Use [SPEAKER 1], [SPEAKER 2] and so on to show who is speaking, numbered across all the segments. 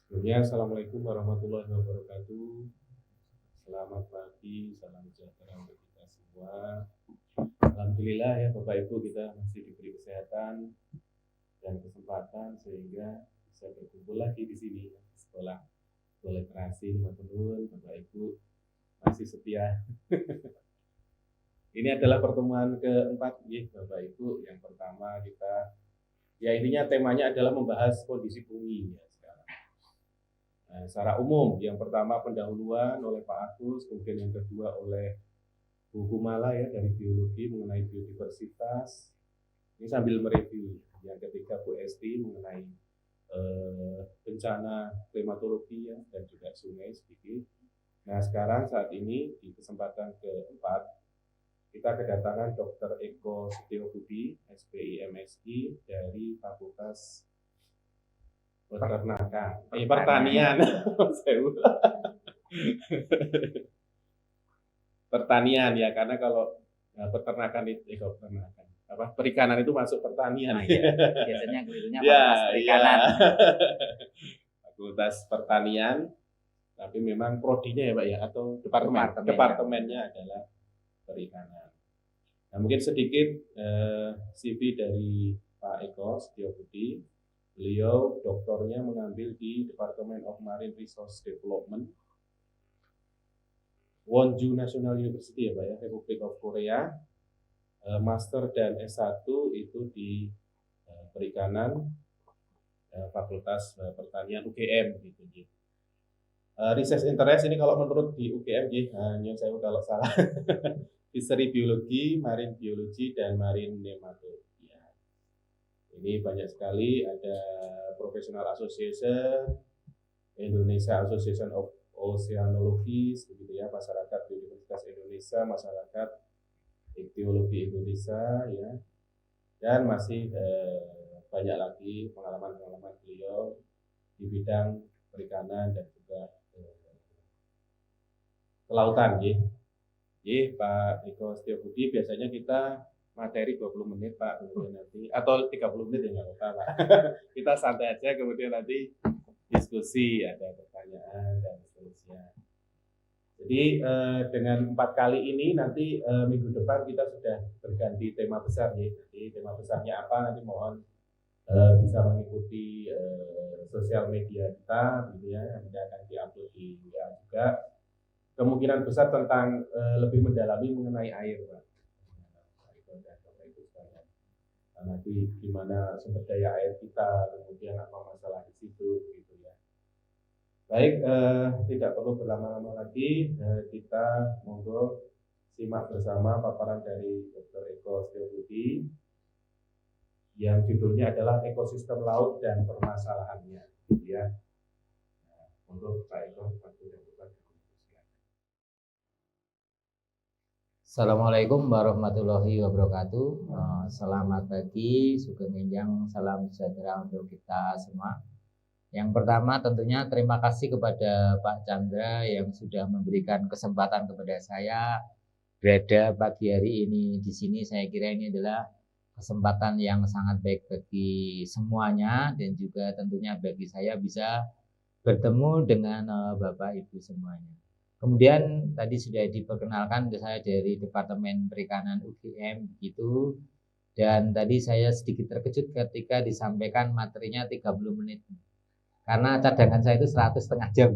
[SPEAKER 1] Sebelumnya, Assalamualaikum warahmatullahi wabarakatuh. Selamat pagi, salam sejahtera untuk kita semua. Alhamdulillah ya Bapak Ibu, kita masih diberi kesehatan dan kesempatan sehingga bisa berkumpul lagi di sini di sekolah. Boleh terasi teman-teman, Bapak Ibu masih setia. Ini adalah pertemuan keempat ya Bapak Ibu. Yang pertama kita, ya intinya temanya adalah membahas kondisi bumi ya sekarang. Nah, secara umum, yang pertama pendahuluan oleh Pak Agus, kemudian yang kedua oleh Bu Kumala ya dari biologi mengenai biodiversitas. Ini sambil mereview. Yang ketiga Bu Esti mengenai bencana klimatologi ya, dan juga sungai sedikit. Nah sekarang saat ini di kesempatan keempat kita kedatangan Dr. Eko Setiobudi, SPI MSI dari Fakultas Pertanian. Pertanian ya, karena kalau peternakan itu perikanan itu masuk pertanian.
[SPEAKER 2] Iya. Biasanya kelirunya fakultas perikanan.
[SPEAKER 1] Ya. Fakultas Pertanian, tapi memang prodinya ya Pak ya, atau departemennya adalah perikanan. Nah mungkin sedikit CV dari Pak Eko Setiobudi. Beliau doktornya mengambil di Department of Marine Resource Development, Wonju National University ya Pak ya, Republic of Korea. Master dan S1 itu di perikanan, Fakultas Pertanian UGM gitu. Research interest ini kalau menurut di UGM hanya saya kalau salah fishery biologi, marine biology, dan marine nematologi. Ini banyak sekali, ada Professional Association, Indonesia Association of Oceanologists, begitu ya, Masyarakat Biodiversitas Indonesia, Masyarakat Ichthyologi Indonesia, ya, dan masih banyak lagi pengalaman-pengalaman beliau di bidang perikanan dan juga kelautan, ya. Pak Eko Setiobudi, biasanya kita materi 20 menit Pak, kemudian nanti atau 30 menit ya nggak apa-apa Pak. Kita santai aja, kemudian nanti diskusi, ada pertanyaan dan seterusnya. Jadi dengan 4 kali ini nanti minggu depan kita sudah berganti tema besar ya. Jadi tema besarnya apa nanti mohon bisa mengikuti sosial media kita gitu ya, yang akan diupload di WA juga. Kemungkinan besar tentang lebih mendalami mengenai air Pak. Nanti gimana sumber daya air kita, kemudian apa masalah di situ gitu ya. Baik, tidak perlu berlama-lama lagi, kita monggo simak bersama paparan dari Dr. Eko Setiobudi yang judulnya adalah ekosistem laut dan permasalahannya gitu ya. Nah, monggo Pak Eko,
[SPEAKER 2] Assalamualaikum warahmatullahi wabarakatuh. Selamat pagi, sugeng enjang, salam sejahtera untuk kita semua. Yang pertama tentunya terima kasih kepada Pak Chandra yang sudah memberikan kesempatan kepada saya berada pagi hari ini di sini. Saya kira ini adalah kesempatan yang sangat baik bagi semuanya dan juga tentunya bagi saya bisa bertemu dengan Bapak Ibu semuanya. Kemudian tadi sudah diperkenalkan saya dari Departemen Perikanan UGM begitu. Dan tadi saya sedikit terkejut ketika disampaikan materinya 30 menit. Karena cadangan saya itu 100,5 jam.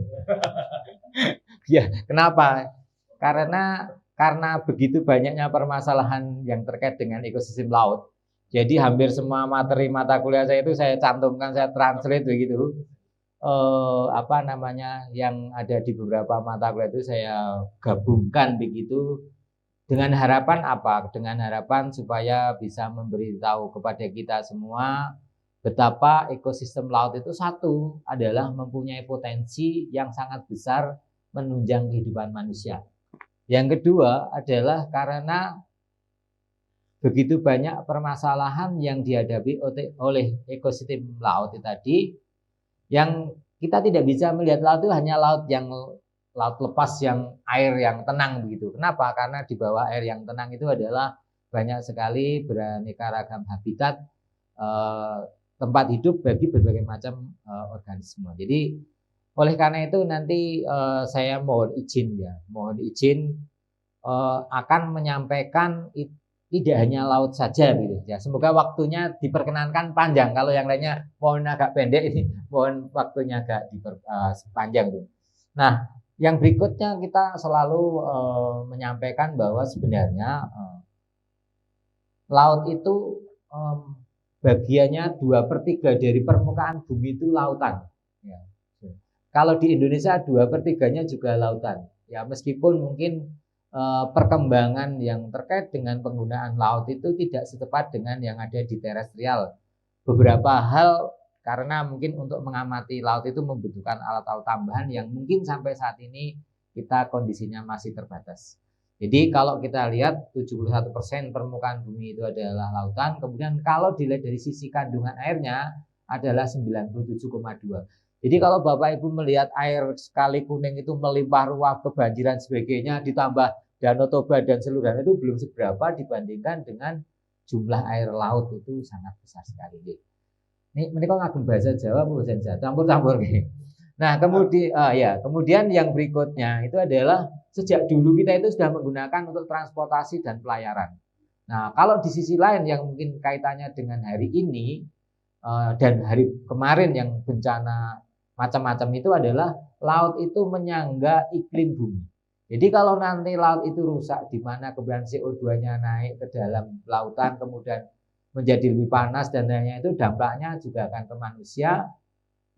[SPEAKER 2] Ya, kenapa? Karena begitu banyaknya permasalahan yang terkait dengan ekosistem laut. Jadi hampir semua materi mata kuliah saya itu saya cantumkan, saya translate begitu. Yang ada di beberapa mata kuliah itu saya gabungkan begitu dengan harapan apa? Dengan harapan supaya bisa memberitahu kepada kita semua betapa ekosistem laut itu satu adalah mempunyai potensi yang sangat besar menunjang kehidupan manusia. Yang kedua adalah karena begitu banyak permasalahan yang dihadapi oleh ekosistem laut itu tadi, yang kita tidak bisa melihat laut itu hanya laut lepas, yang air yang tenang begitu. Kenapa? Karena di bawah air yang tenang itu adalah banyak sekali beraneka ragam habitat tempat hidup bagi berbagai macam organisme. Jadi Oleh karena itu nanti saya mohon izin ya, akan menyampaikan tidak hanya laut saja gitu ya. Semoga waktunya diperkenankan panjang. Kalau yang lainnya mohon agak pendek, ini mohon waktunya agak panjang tuh. Nah, yang berikutnya kita selalu menyampaikan bahwa sebenarnya laut itu bagiannya 2/3 dari permukaan bumi itu lautan. Ya. Kalau di Indonesia 2/3-nya juga lautan. Ya, meskipun mungkin perkembangan yang terkait dengan penggunaan laut itu tidak setepat dengan yang ada di terestrial. Beberapa hal karena mungkin untuk mengamati laut itu membutuhkan alat-alat tambahan yang mungkin sampai saat ini kita kondisinya masih terbatas. Jadi kalau kita lihat 71% permukaan bumi itu adalah lautan, kemudian kalau dilihat dari sisi kandungan airnya adalah 97,2. Jadi kalau Bapak Ibu melihat air Kali Kuning itu melimpah ruah, kebanjiran sebagainya, ditambah Danau Toba dan seluruhnya itu belum seberapa dibandingkan dengan jumlah air laut itu sangat besar sekali. Ini kok ngagem bahasa Jawa, bahasa Jawa campur-campur. Nah, kemudian yang berikutnya itu adalah sejak dulu kita itu sudah menggunakan untuk transportasi dan pelayaran. Nah, kalau di sisi lain yang mungkin kaitannya dengan hari ini dan hari kemarin yang bencana macam-macam itu adalah laut itu menyangga iklim bumi. Jadi kalau nanti laut itu rusak, di mana kemudian CO2-nya naik ke dalam lautan, kemudian menjadi lebih panas dan lainnya, itu dampaknya juga akan ke manusia.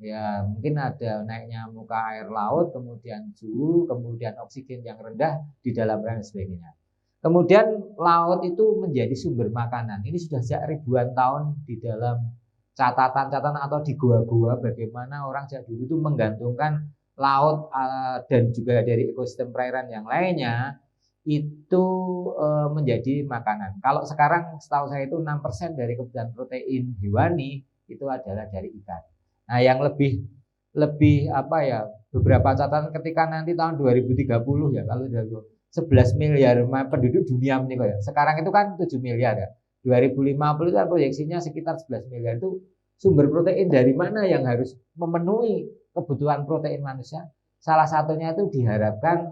[SPEAKER 2] Ya mungkin ada naiknya muka air laut, kemudian suhu, kemudian oksigen yang rendah di dalam dan sebagainya. Kemudian laut itu menjadi sumber makanan. Ini sudah sejak ribuan tahun di dalam catatan-catatan atau di gua-gua bagaimana orang sejak dulu itu menggantungkan laut dan juga dari ekosistem perairan yang lainnya itu menjadi makanan. Kalau sekarang setahu saya itu 6% dari kebutuhan protein hewani itu adalah dari ikan. Nah, yang lebih beberapa catatan ketika nanti tahun 2030 ya, kalau 11 miliar penduduk dunia menikah ya. Sekarang itu kan 7 miliar ya. 2050 itu proyeksinya sekitar 11 miliar. Itu sumber protein dari mana yang harus memenuhi kebutuhan protein manusia? Salah satunya itu diharapkan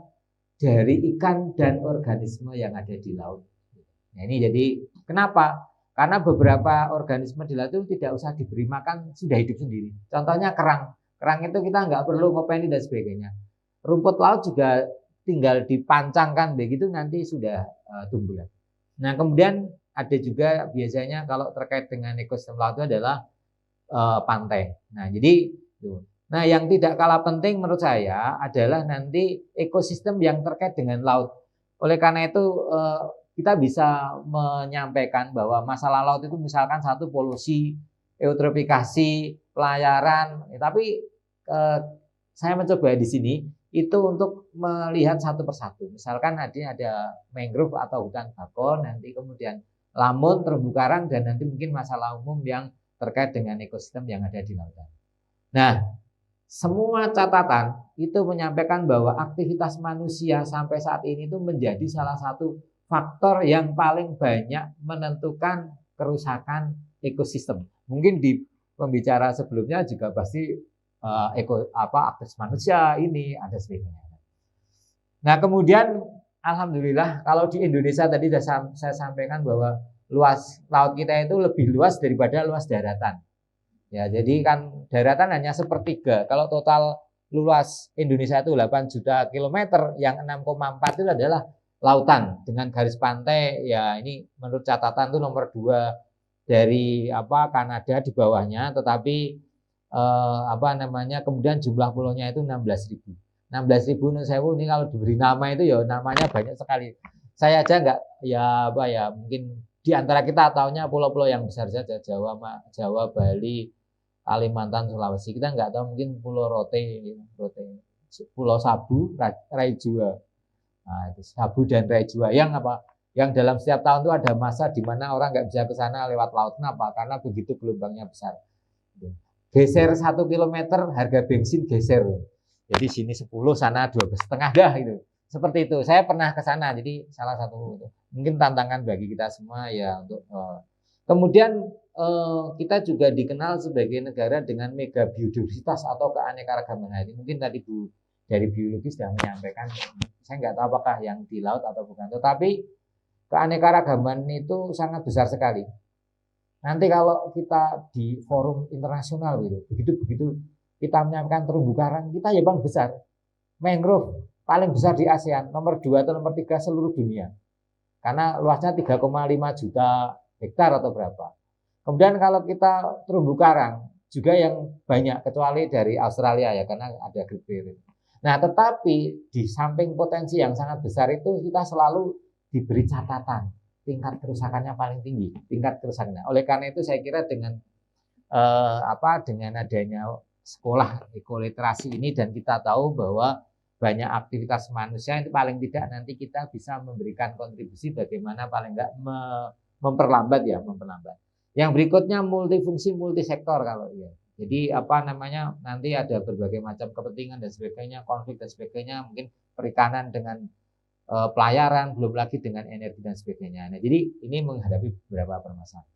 [SPEAKER 2] dari ikan dan organisme yang ada di laut. Nah, ini jadi kenapa? Karena beberapa organisme di laut itu tidak usah diberi makan, sudah hidup sendiri. Contohnya kerang. Kerang itu kita nggak perlu ngopeni dan sebagainya. Rumput laut juga tinggal dipancangkan begitu nanti sudah tumbuh. Nah, kemudian ada juga biasanya kalau terkait dengan ekosistem laut itu adalah pantai. Nah, jadi nah yang tidak kalah penting menurut saya adalah nanti ekosistem yang terkait dengan laut. Oleh karena itu kita bisa menyampaikan bahwa masalah laut itu misalkan satu polusi, eutrofikasi, pelayaran, tapi saya mencoba di sini itu untuk melihat satu persatu. Misalkan ada mangrove atau hutan bakau, nanti kemudian lamun, terumbu karang, dan nanti mungkin masalah umum yang terkait dengan ekosistem yang ada di lautan. Nah, semua catatan itu menyampaikan bahwa aktivitas manusia sampai saat ini itu menjadi salah satu faktor yang paling banyak menentukan kerusakan ekosistem. Mungkin di pembicara sebelumnya juga pasti aktivitas manusia ini ada sebagainya. Nah, kemudian alhamdulillah kalau di Indonesia tadi sudah saya sampaikan bahwa luas laut kita itu lebih luas daripada luas daratan. Ya, jadi kan daratan hanya 1/3. Kalau total luas Indonesia itu 8 juta kilometer, yang 6,4 itu adalah lautan dengan garis pantai. Ya, ini menurut catatan itu nomor 2 dari Kanada di bawahnya, tetapi kemudian jumlah pulaunya itu 16.000. 16.000 menurut saya ini kalau diberi nama itu ya namanya banyak sekali. Saya aja enggak mungkin di antara kita tahunya pulau-pulau yang besar saja, Jawa, Bali, Kalimantan, Sulawesi. Kita enggak tahu mungkin Pulau Rote, Pulau Sabu, Raijua. Nah, itu Sabu dan Raijua yang dalam setiap tahun itu ada masa di mana orang enggak bisa ke sana lewat laut. Kenapa? Karena begitu gelombangnya besar. Geser 1 kilometer harga bensin geser. Jadi sini 10, sana 12,5 dah gitu. Seperti itu. Saya pernah ke sana. Jadi salah satu itu. Mungkin tantangan bagi kita semua ya untuk kemudian kita juga dikenal sebagai negara dengan mega biodiversitas atau keanekaragaman. Nah, ini mungkin tadi Bu dari biologi sudah menyampaikan, saya nggak tahu apakah yang di laut atau bukan, tetapi keanekaragaman itu sangat besar sekali. Nanti kalau kita di forum internasional gitu, begitu kita menyampaikan terumbu karang, kita ya paling besar. Mangrove paling besar di ASEAN, nomor 2 atau nomor 3 seluruh dunia. Karena luasnya 3,5 juta hektar atau berapa. Kemudian kalau kita terumbu karang juga yang banyak kecuali dari Australia ya karena ada Great Barrier. Nah, tetapi di samping potensi yang sangat besar itu kita selalu diberi catatan tingkat kerusakannya paling tinggi, tingkat kerusakannya. Oleh karena itu saya kira dengan dengan adanya sekolah ekoliterasi ini dan kita tahu bahwa banyak aktivitas manusia itu paling tidak nanti kita bisa memberikan kontribusi bagaimana paling enggak memperlambat. Yang berikutnya multifungsi multisektor kalau ya. Jadi nanti ada berbagai macam kepentingan dan sebagainya, konflik dan sebagainya, mungkin perikanan dengan pelayaran, belum lagi dengan energi dan sebagainya. Nah, jadi ini menghadapi beberapa permasalahan.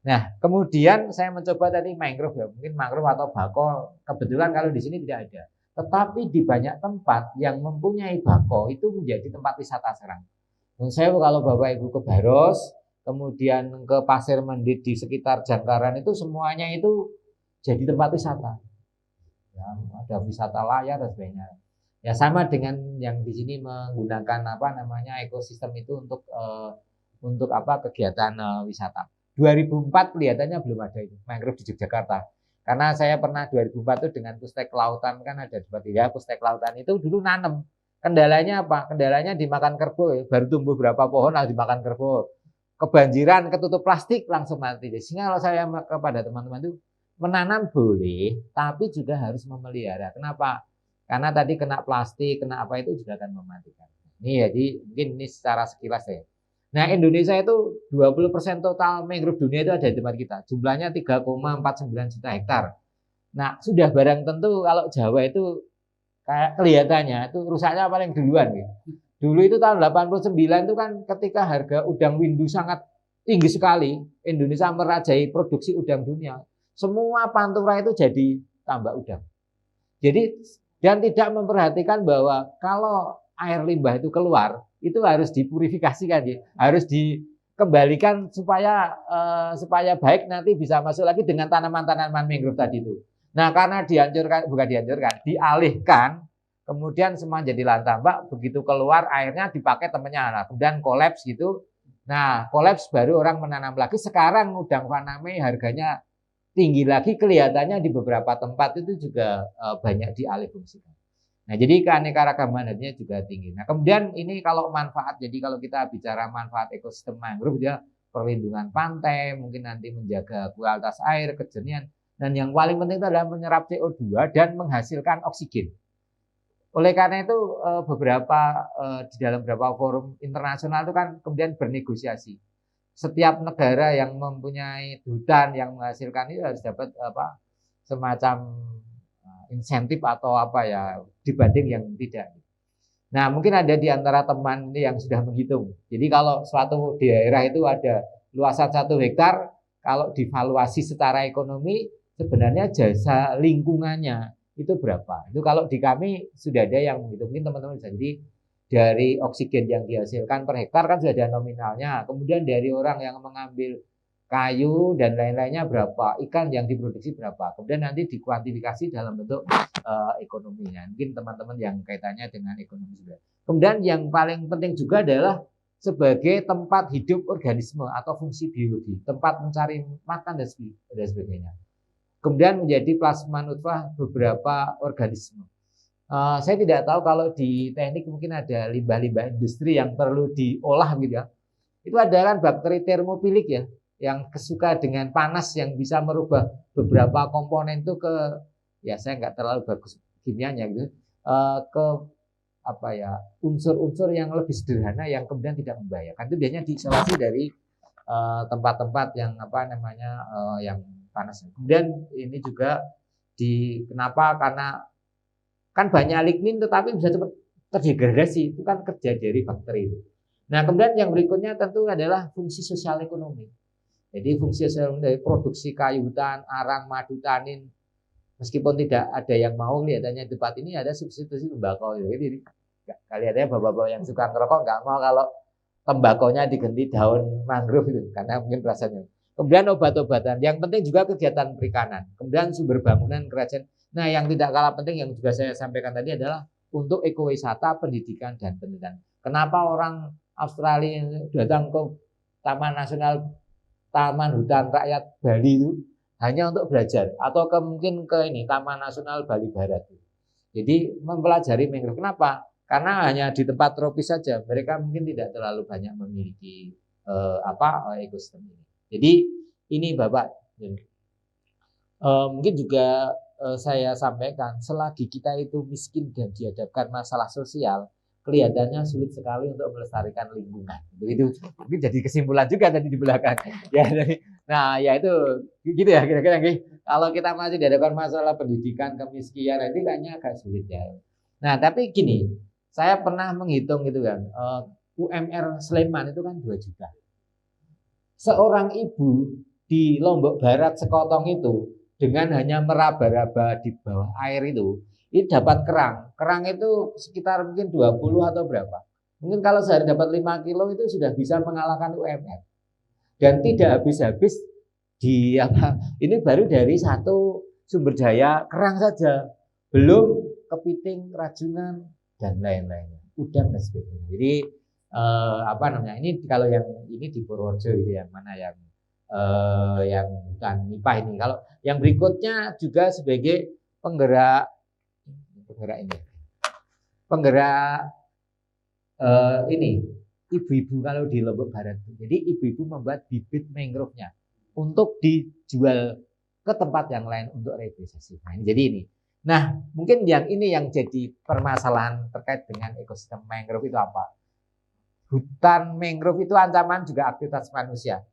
[SPEAKER 2] Nah, kemudian saya mencoba tadi mangrove ya, mungkin mangrove atau bako, kebetulan kalau di sini tidak ada. Tetapi di banyak tempat yang mempunyai bako itu menjadi tempat wisata serang. Dan saya kalau Bapak Ibu ke Baros, kemudian ke Pasir Mendit di sekitar Jangkaran itu semuanya itu jadi tempat wisata. Ya, ada wisata layar dan sebagainya. Ya sama dengan yang di sini menggunakan ekosistem itu untuk kegiatan wisata. 2004 kelihatannya belum ada itu mangrove di Yogyakarta. Karena saya pernah 2004 itu dengan Pustek Lautan kan ada seperti ya Pustek Lautan itu dulu nanam. Kendalanya apa? Kendalanya dimakan kerbau ya. Baru tumbuh berapa pohon lalu dimakan kerbau. Kebanjiran, ketutup plastik langsung mati. Sehingga kalau saya kepada teman-teman itu menanam boleh, tapi juga harus memelihara. Kenapa? Karena tadi kena plastik, kena apa itu juga akan mematikan. Ini jadi mungkin ini secara sekilas ya. Nah, Indonesia itu 20% total mangrove dunia itu ada di tempat kita. Jumlahnya 3,49 juta hektar. Nah, sudah barang tentu kalau Jawa itu kayak kelihatannya itu rusaknya paling duluan gitu. Dulu itu tahun 89 itu kan ketika harga udang windu sangat tinggi sekali, Indonesia merajai produksi udang dunia. Semua pantura itu jadi tambak udang. Jadi dan tidak memperhatikan bahwa kalau air limbah itu keluar, itu harus dipurifikasikan, ya. Harus dikembalikan supaya baik nanti bisa masuk lagi dengan tanaman-tanaman mangrove tadi itu. Nah, karena dialihkan, kemudian semua jadi lahan tambak, begitu keluar airnya dipakai temennya, nah, kemudian kolaps gitu. Nah, kolaps baru orang menanam lagi. Sekarang udang faname harganya tinggi lagi, kelihatannya di beberapa tempat itu juga banyak dialihfungsikan. Nah, jadi keanekaragamannya juga tinggi. Nah, kemudian ini kalau manfaat, jadi kalau kita bicara manfaat ekosistem mangrove, dia perlindungan pantai, mungkin nanti menjaga kualitas air, kejernihan, dan yang paling penting itu adalah menyerap CO2 dan menghasilkan oksigen. Oleh karena itu di dalam beberapa forum internasional itu kan kemudian bernegosiasi. Setiap negara yang mempunyai hutan yang menghasilkan itu harus dapat semacam insentif atau dibanding yang tidak. Nah, mungkin ada di antara teman ini yang sudah menghitung. Jadi kalau suatu daerah itu ada luasan 1 hektar, kalau divaluasi secara ekonomi sebenarnya jasa lingkungannya itu berapa? Itu kalau di kami sudah ada yang menghitung, mungkin teman-teman bisa. Jadi dari oksigen yang dihasilkan per hektar kan sudah ada nominalnya. Kemudian dari orang yang mengambil kayu dan lain-lainnya berapa, ikan yang diproduksi berapa. Kemudian nanti dikuantifikasi dalam bentuk ekonominya. Mungkin teman-teman yang kaitannya dengan ekonomi juga. Kemudian yang paling penting juga adalah sebagai tempat hidup organisme atau fungsi biologi, tempat mencari makan dan sebagainya. Kemudian menjadi plasma nutfah beberapa organisme. Saya tidak tahu kalau di teknik mungkin ada limbah-limbah industri yang perlu diolah gitu ya. Itu ada kan bakteri termofilik ya, yang kesuka dengan panas yang bisa merubah beberapa komponen itu saya nggak terlalu bagus kimianya gitu, ke unsur-unsur yang lebih sederhana yang kemudian tidak membahayakan. Itu biasanya diisolasi dari tempat-tempat yang yang panas. Kemudian ini juga kenapa? Karena kan banyak lignin tetapi bisa cepat terdegradasi, itu kan kerja dari bakteri itu. Nah, kemudian yang berikutnya tentu adalah fungsi sosial ekonomi. Jadi fungsi dari produksi kayu hutan, arang, madu, tanin, meskipun tidak ada yang mau, kelihatannya di tempat ini ada substitusi tembakau. Jadi kelihatannya bapak-bapak yang suka ngerokok nggak mau kalau tembakonya diganti daun mangrove itu, karena mungkin rasanya. Kemudian obat-obatan, yang penting juga kegiatan perikanan. Kemudian sumber bangunan kerajaan. Nah, yang tidak kalah penting yang juga saya sampaikan tadi adalah untuk ekowisata, pendidikan, dan penelitian. Kenapa orang Australia datang ke Taman Nasional, Taman Hutan Rakyat Bali itu hanya untuk belajar, atau mungkin ke ini Taman Nasional Bali Barat. Jadi mempelajari mangrove. Kenapa? Karena hanya di tempat tropis saja, mereka mungkin tidak terlalu banyak memiliki ekosistem ini. Jadi ini Bapak, mungkin juga saya sampaikan, selagi kita itu miskin dan dihadapkan masalah sosial, kelihatannya sulit sekali untuk melestarikan lingkungan. Begitu, mungkin jadi kesimpulan juga tadi di belakang. Ya, nah ya itu gitu ya kira-kira. Kalau kita masih dihadapkan masalah pendidikan, kemiskinan, itu kayaknya agak sulit ya. Nah tapi gini, saya pernah menghitung gitu kan, UMR Sleman itu kan 2 juta. Seorang ibu di Lombok Barat sekotong itu dengan hanya meraba-raba di bawah air itu dapat kerang. Kerang itu sekitar mungkin 20 atau berapa. Mungkin kalau sehari dapat 5 kilo itu sudah bisa mengalahkan UMR. Dan tidak habis-habis di ini baru dari satu sumber daya kerang saja. Belum kepiting, rajungan, dan lain-lainnya. Udang dan sebagainya. Jadi ini kalau yang ini di Purworejo gitu ya, mana yang hutan nipah ini. Kalau yang berikutnya juga sebagai penggerak ini ibu-ibu kalau di Lombok Barat. Jadi ibu-ibu membuat bibit mangrove-nya untuk dijual ke tempat yang lain untuk revitalisasi. Nah, jadi ini. Nah, mungkin yang ini yang jadi permasalahan terkait dengan ekosistem mangrove itu apa? Hutan mangrove itu ancaman juga aktivitas manusia.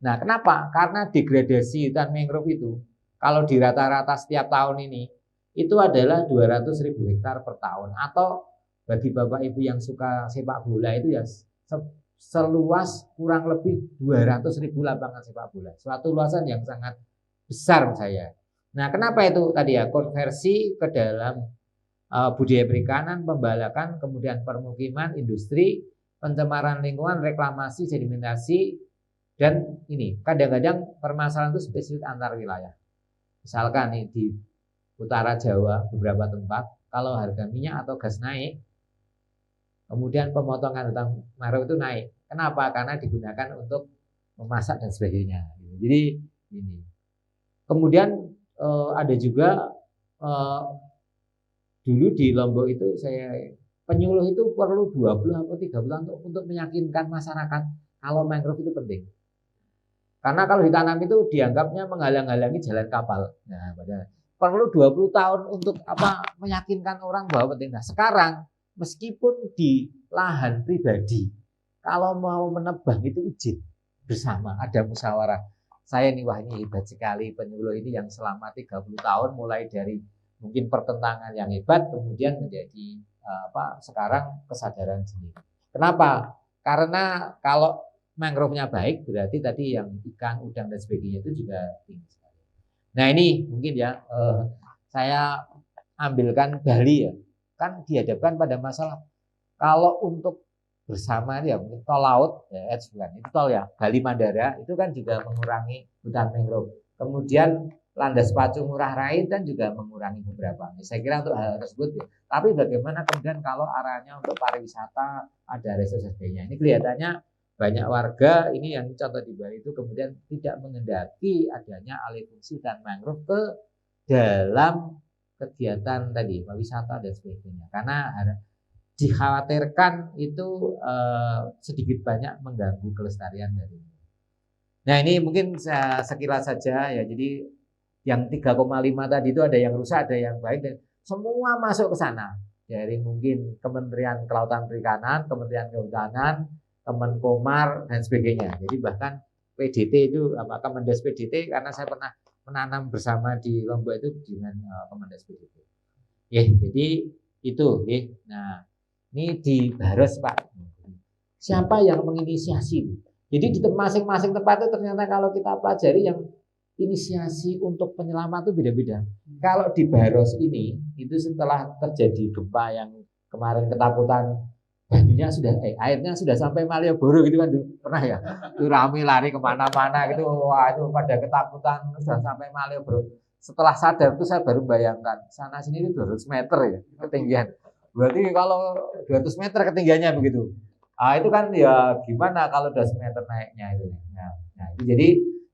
[SPEAKER 2] Nah, kenapa? Karena degradasi hutan mangrove itu kalau di rata-rata setiap tahun ini itu adalah 200.000 hektar per tahun, atau bagi Bapak Ibu yang suka sepak bola itu ya seluas kurang lebih 200.000 lapangan sepak bola. Suatu luasan yang sangat besar saya. Nah, kenapa itu tadi ya? Konversi ke dalam budaya perikanan, pembalakan, kemudian permukiman, industri, pencemaran lingkungan, reklamasi, sedimentasi, dan ini kadang-kadang permasalahan itu spesifik antar wilayah. Misalkan nih di utara Jawa beberapa tempat kalau harga minyak atau gas naik, kemudian pemotongan hutan mangrove itu naik. Kenapa? Karena digunakan untuk memasak dan sebagainya. Jadi ini. Kemudian ada juga dulu di Lombok itu penyuluh itu perlu 20 atau 30 tahun untuk meyakinkan masyarakat kalau mangrove itu penting. Karena kalau ditanam itu dianggapnya menghalang-halangi jalan kapal. Nah, perlu 20 tahun untuk meyakinkan orang bahwa penting. Nah, sekarang meskipun di lahan pribadi, kalau mau menebang itu izin bersama, ada musyawarah. Saya nih, wah ini hebat sekali penyuluh ini yang selama 30 tahun mulai dari mungkin pertentangan yang hebat kemudian menjadi sekarang kesadaran sendiri. Kenapa? Karena kalau mangrove-nya baik berarti tadi yang ikan, udang dan sebagainya itu juga tinggi sekali. Nah ini mungkin ya saya ambilkan Bali ya, kan dihadapkan pada masalah kalau untuk bersama ya mungkin tol laut ya itu tol ya Bali Mandara itu kan juga mengurangi hutan mangrove. Kemudian landas pacu Ngurah Rai kan juga mengurangi beberapa. Saya kira untuk hal tersebut ya. Tapi bagaimana kemudian kalau arahnya untuk pariwisata ada resources sebagainya. Ini kelihatannya banyak warga ini yang contoh di Bali itu kemudian tidak mengendaki adanya alih fungsi hutan mangrove ke dalam kegiatan tadi wisata dan sebagainya. Karena dikhawatirkan itu sedikit banyak mengganggu kelestarian dari. Nah ini mungkin sekilas saja ya. Jadi yang 3,5 tadi itu ada yang rusak, ada yang baik, dan semua masuk ke sana. Dari mungkin Kementerian Kelautan Perikanan, Kementerian Kehutanan, Kemenkomar dan sebagainya. Jadi bahkan PDT itu Kemendes PDT karena saya pernah menanam bersama di Lombok itu dengan Kemendes PDT. Jadi itu. Nah ini di Baros Pak. Siapa yang menginisiasi? Jadi di masing-masing tempat itu ternyata kalau kita pelajari yang inisiasi untuk penyelaman itu beda-beda. Kalau di Baros ini itu setelah terjadi gempa yang kemarin ketakutan airnya sudah sampai Malioboro gitu kan, pernah ya? Itu rame lari kemana-mana gitu, wah itu pada ketakutan sudah sampai Malioboro. Setelah sadar itu saya baru bayangkan sana sini itu 200 meter ya ketinggian. Berarti kalau 200 meter ketinggiannya begitu. Itu kan ya gimana kalau 200 meter naiknya itu. Nah, itu jadi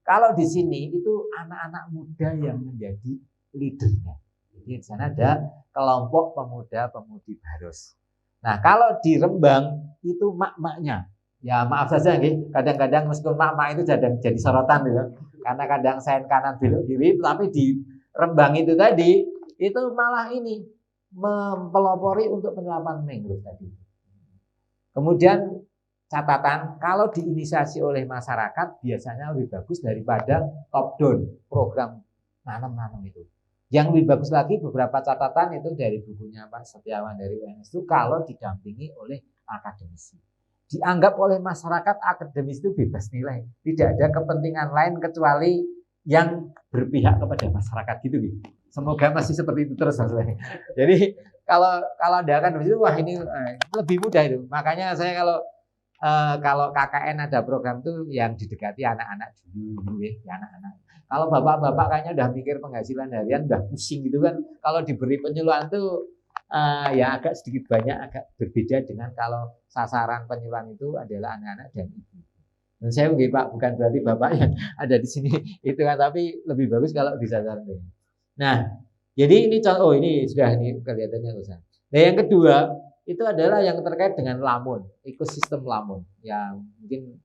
[SPEAKER 2] kalau di sini itu anak-anak muda yang menjadi leadernya. Jadi di sana ada kelompok pemuda-pemudi Baros. Nah, kalau di Rembang itu mak-maknya. Ya maaf saja kadang-kadang meskipun mak-mak itu jadi sorotan gitu. Karena kadang sen kanan belok kiri, tapi di Rembang itu tadi itu malah ini mempelopori untuk penyelaman mangrove tadi. Kemudian catatan, kalau diinisiasi oleh masyarakat biasanya lebih bagus daripada top down program nanam-nanam itu. Yang lebih bagus lagi beberapa catatan itu dari bukunya Pak Setiawan dari UNS itu kalau didampingi oleh akademisi. Dianggap oleh masyarakat akademis itu bebas nilai. Tidak ada kepentingan lain kecuali yang berpihak kepada masyarakat gitu. Semoga masih seperti itu terus. Jadi kalau ada akademis itu wah ini lebih mudah itu. Makanya saya kalau KKN ada program itu yang didekati anak-anak dulu ya anak-anak. Kalau bapak-bapak kayaknya udah mikir penghasilan harian udah pusing gitu kan. Kalau diberi penyuluhan tuh ya agak sedikit banyak agak berbeda dengan kalau sasaran penyuluhan itu adalah anak-anak dan ibu. Dan saya mungkin Pak bukan berarti bapak yang ada di sini itu kan, tapi lebih bagus kalau disasaran. Nah, jadi ini contoh ini sudah ini kelihatannya usah. Nah, yang kedua itu adalah yang terkait dengan lamun, ekosistem lamun yang mungkin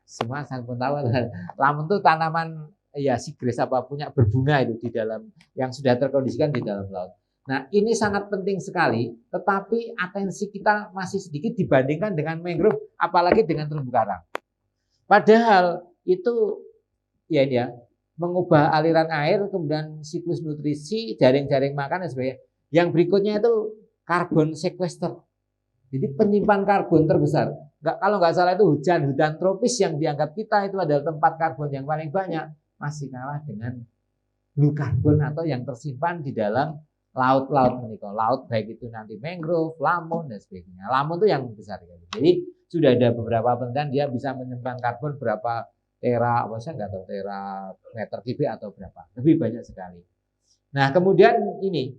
[SPEAKER 2] semua sangat pun tahu. Lamun itu tanaman ya sigris apa punya berbunga itu di dalam yang sudah terkondisikan di dalam laut. Nah ini sangat penting sekali, tetapi atensi kita masih sedikit dibandingkan dengan mangrove, apalagi dengan terumbu karang. Padahal itu ya ini ya mengubah aliran air, kemudian siklus nutrisi, jaring-jaring makan dan sebagainya. Yang berikutnya itu carbon sequester. Jadi penyimpan karbon terbesar. Kalau nggak salah itu hutan tropis yang dianggap kita itu adalah tempat karbon yang paling banyak, masih kalah dengan blue carbon atau yang tersimpan di dalam laut-laut menikah. Laut baik itu nanti mangrove, lamun dan sebagainya. Lamun itu yang besar. Jadi sudah ada beberapa penelitian dia bisa menyimpan karbon berapa tera, saya nggak tahu tera meter kubik atau berapa. Lebih banyak sekali. Nah kemudian ini.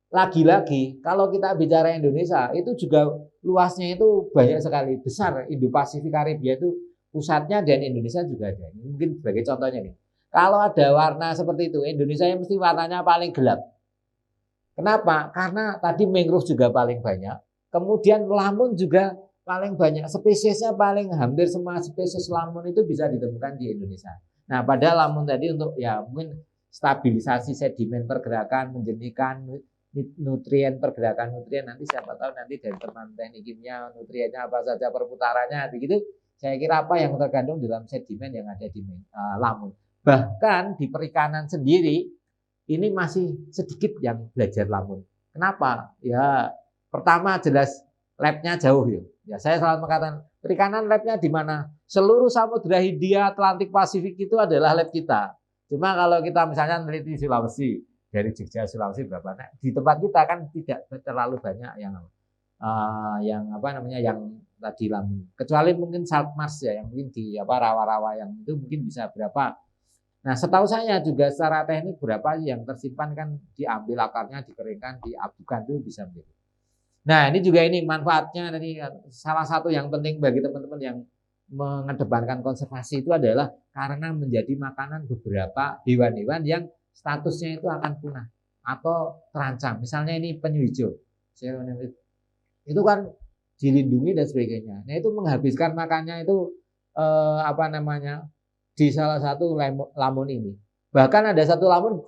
[SPEAKER 2] Lagi-lagi kalau kita bicara Indonesia itu juga luasnya itu banyak sekali besar. Indo-Pasifik Karibia itu pusatnya dan Indonesia juga ada. Ini mungkin sebagai contohnya nih. Kalau ada warna seperti itu Indonesia yang mesti warnanya paling gelap. Kenapa? Karena tadi mangrove juga paling banyak. Kemudian lamun juga paling banyak. Spesiesnya paling hampir semua spesies lamun itu bisa ditemukan di Indonesia. Nah pada lamun tadi untuk ya mungkin stabilisasi sedimen pergerakan, menjernihkan nutrien pergerakan nutrien nanti siapa tahu nanti dari teman teknik kimia nutriennya apa saja perputarannya begitu saya kira apa yang terkandung dalam sedimen yang ada di lamun bahkan di perikanan sendiri ini masih sedikit yang belajar lamun. Kenapa? Ya pertama jelas labnya jauh ya saya selalu mengatakan perikanan labnya di mana seluruh Samudra Hindia Atlantik Pasifik itu adalah lab kita. Cuma kalau kita misalnya meneliti Sulawesi dari Jogja Sulawesi berapa? Nah, di tempat kita kan tidak terlalu banyak yang apa namanya yang tadi lamun. Kecuali mungkin salt marsh ya yang mungkin di apa rawa-rawa yang itu mungkin bisa berapa. Nah, setahu saya juga secara teknik berapa yang tersimpan kan diambil akarnya, dikeringkan, diabukan itu bisa menjadi. Nah, ini juga ini manfaatnya tadi salah satu yang penting bagi teman-teman yang mengedepankan konservasi itu adalah karena menjadi makanan beberapa hewan-hewan yang statusnya itu akan punah atau terancam. Misalnya ini penyu hijau, itu kan dilindungi dan sebagainya. Nah itu menghabiskan makannya itu apa namanya di salah satu lamun ini. Bahkan ada satu lamun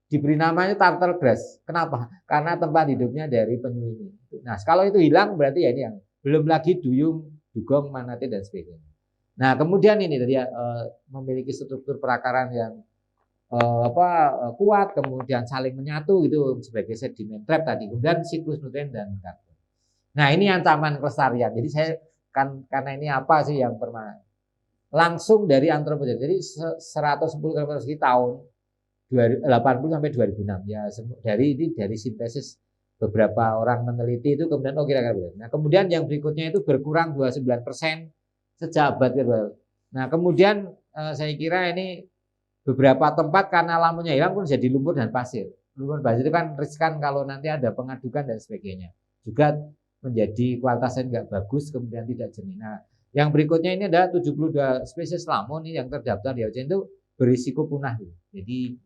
[SPEAKER 2] diberi namanya turtle grass. Kenapa? Karena tempat hidupnya dari penyu ini. Nah kalau itu hilang berarti ya ini yang belum lagi duyung, dugong, manatee dan sebagainya. Nah kemudian ini tadi memiliki struktur perakaran yang kuat, kemudian saling menyatu gitu sebagai sedimen trap tadi, kemudian siklus nutrien dan karbon. Nah ini ancaman kelestarian. Jadi saya karena ini apa sih yang permanen? Langsung dari antroposen. Jadi 110 km persegi tahun 80 sampai 2006 ya, dari sintesis beberapa orang meneliti itu kemudian kira-kira benar. Nah, kemudian yang berikutnya itu berkurang 29% sejak abad ke-20. Nah, kemudian saya kira ini beberapa tempat karena lamunnya hilang pun jadi lumpur dan pasir. Lumpur dan pasir itu kan riskan kalau nanti ada pengadukan dan sebagainya. Juga menjadi kualitasnya nggak bagus, kemudian tidak jernih. Nah, yang berikutnya ini ada 72 spesies lamun yang terdaftar di IUCN itu berisiko punah. Jadi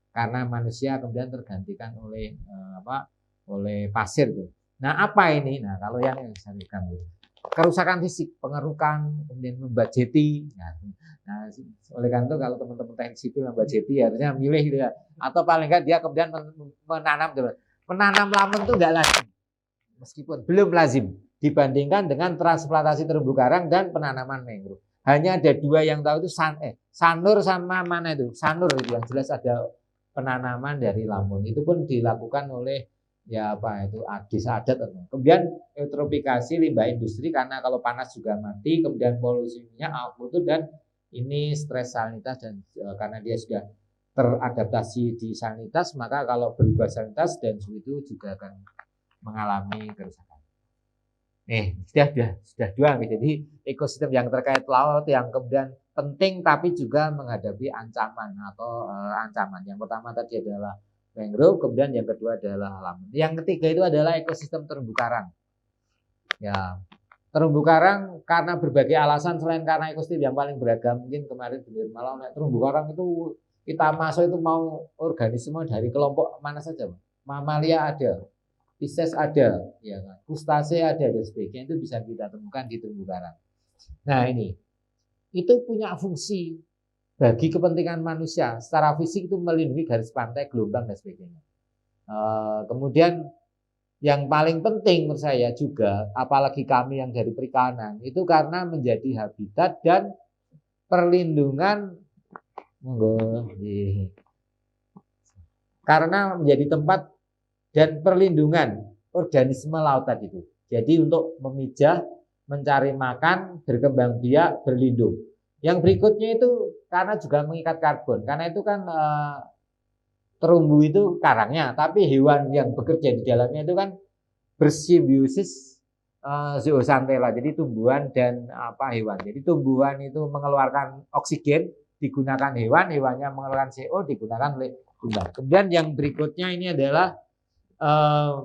[SPEAKER 2] karena manusia kemudian tergantikan oleh oleh pasir tuh. Nah, apa ini? Nah, kalau yang saya berikan kerusakan fisik, pengerukan, kemudian membajeti. Nah, oleh karena itu kalau teman-teman teknik sipil membajeti harusnya milih gitu ya. Atau paling enggak dia kemudian menanam lamun itu enggak lazim. Meskipun belum lazim dibandingkan dengan transplantasi terumbu karang dan penanaman mangrove. Hanya ada dua yang tahu itu sanur sama mana itu? Sanur itu yang jelas ada penanaman dari lamun. Itu pun dilakukan oleh ya apa itu desa adat. Kemudian eutrofikasi limbah industri karena kalau panas juga mati, kemudian polusinya output dan ini stres salinitas dan karena dia sudah teradaptasi di salinitas maka kalau berubah salinitas dan suhu itu juga akan mengalami kerusakan. Sudah dua. Jadi ekosistem yang terkait laut yang kemudian penting tapi juga menghadapi ancaman atau ancaman. Yang pertama tadi adalah mangrove, kemudian yang kedua adalah lamun. Yang ketiga itu adalah ekosistem terumbu karang. Ya, terumbu karang karena berbagai alasan selain karena ekosistem yang paling beragam. Mungkin kemarin di Malang terumbu karang itu kita masuk itu mau organisme dari kelompok mana saja, mamalia ada, Pisces ada, ya kan, krustase ada dan sebagainya itu bisa kita temukan di terumbu karang. Nah ini itu punya fungsi bagi kepentingan manusia secara fisik itu melindungi garis pantai, gelombang dan sebagainya. Kemudian yang paling penting menurut saya juga, apalagi kami yang dari perikanan itu karena menjadi habitat dan perlindungan, karena menjadi tempat dan perlindungan organisme laut tadi itu. Jadi untuk memijah, mencari makan, berkembang biak, berlindung. Yang berikutnya itu karena juga mengikat karbon. Karena itu kan terumbu itu karangnya, tapi hewan yang bekerja di dalamnya itu kan bersimbiosis zooxanthella. Jadi tumbuhan dan hewan. Jadi tumbuhan itu mengeluarkan oksigen digunakan hewan, hewannya mengeluarkan CO digunakan oleh tumbuhan. Kemudian yang berikutnya ini adalah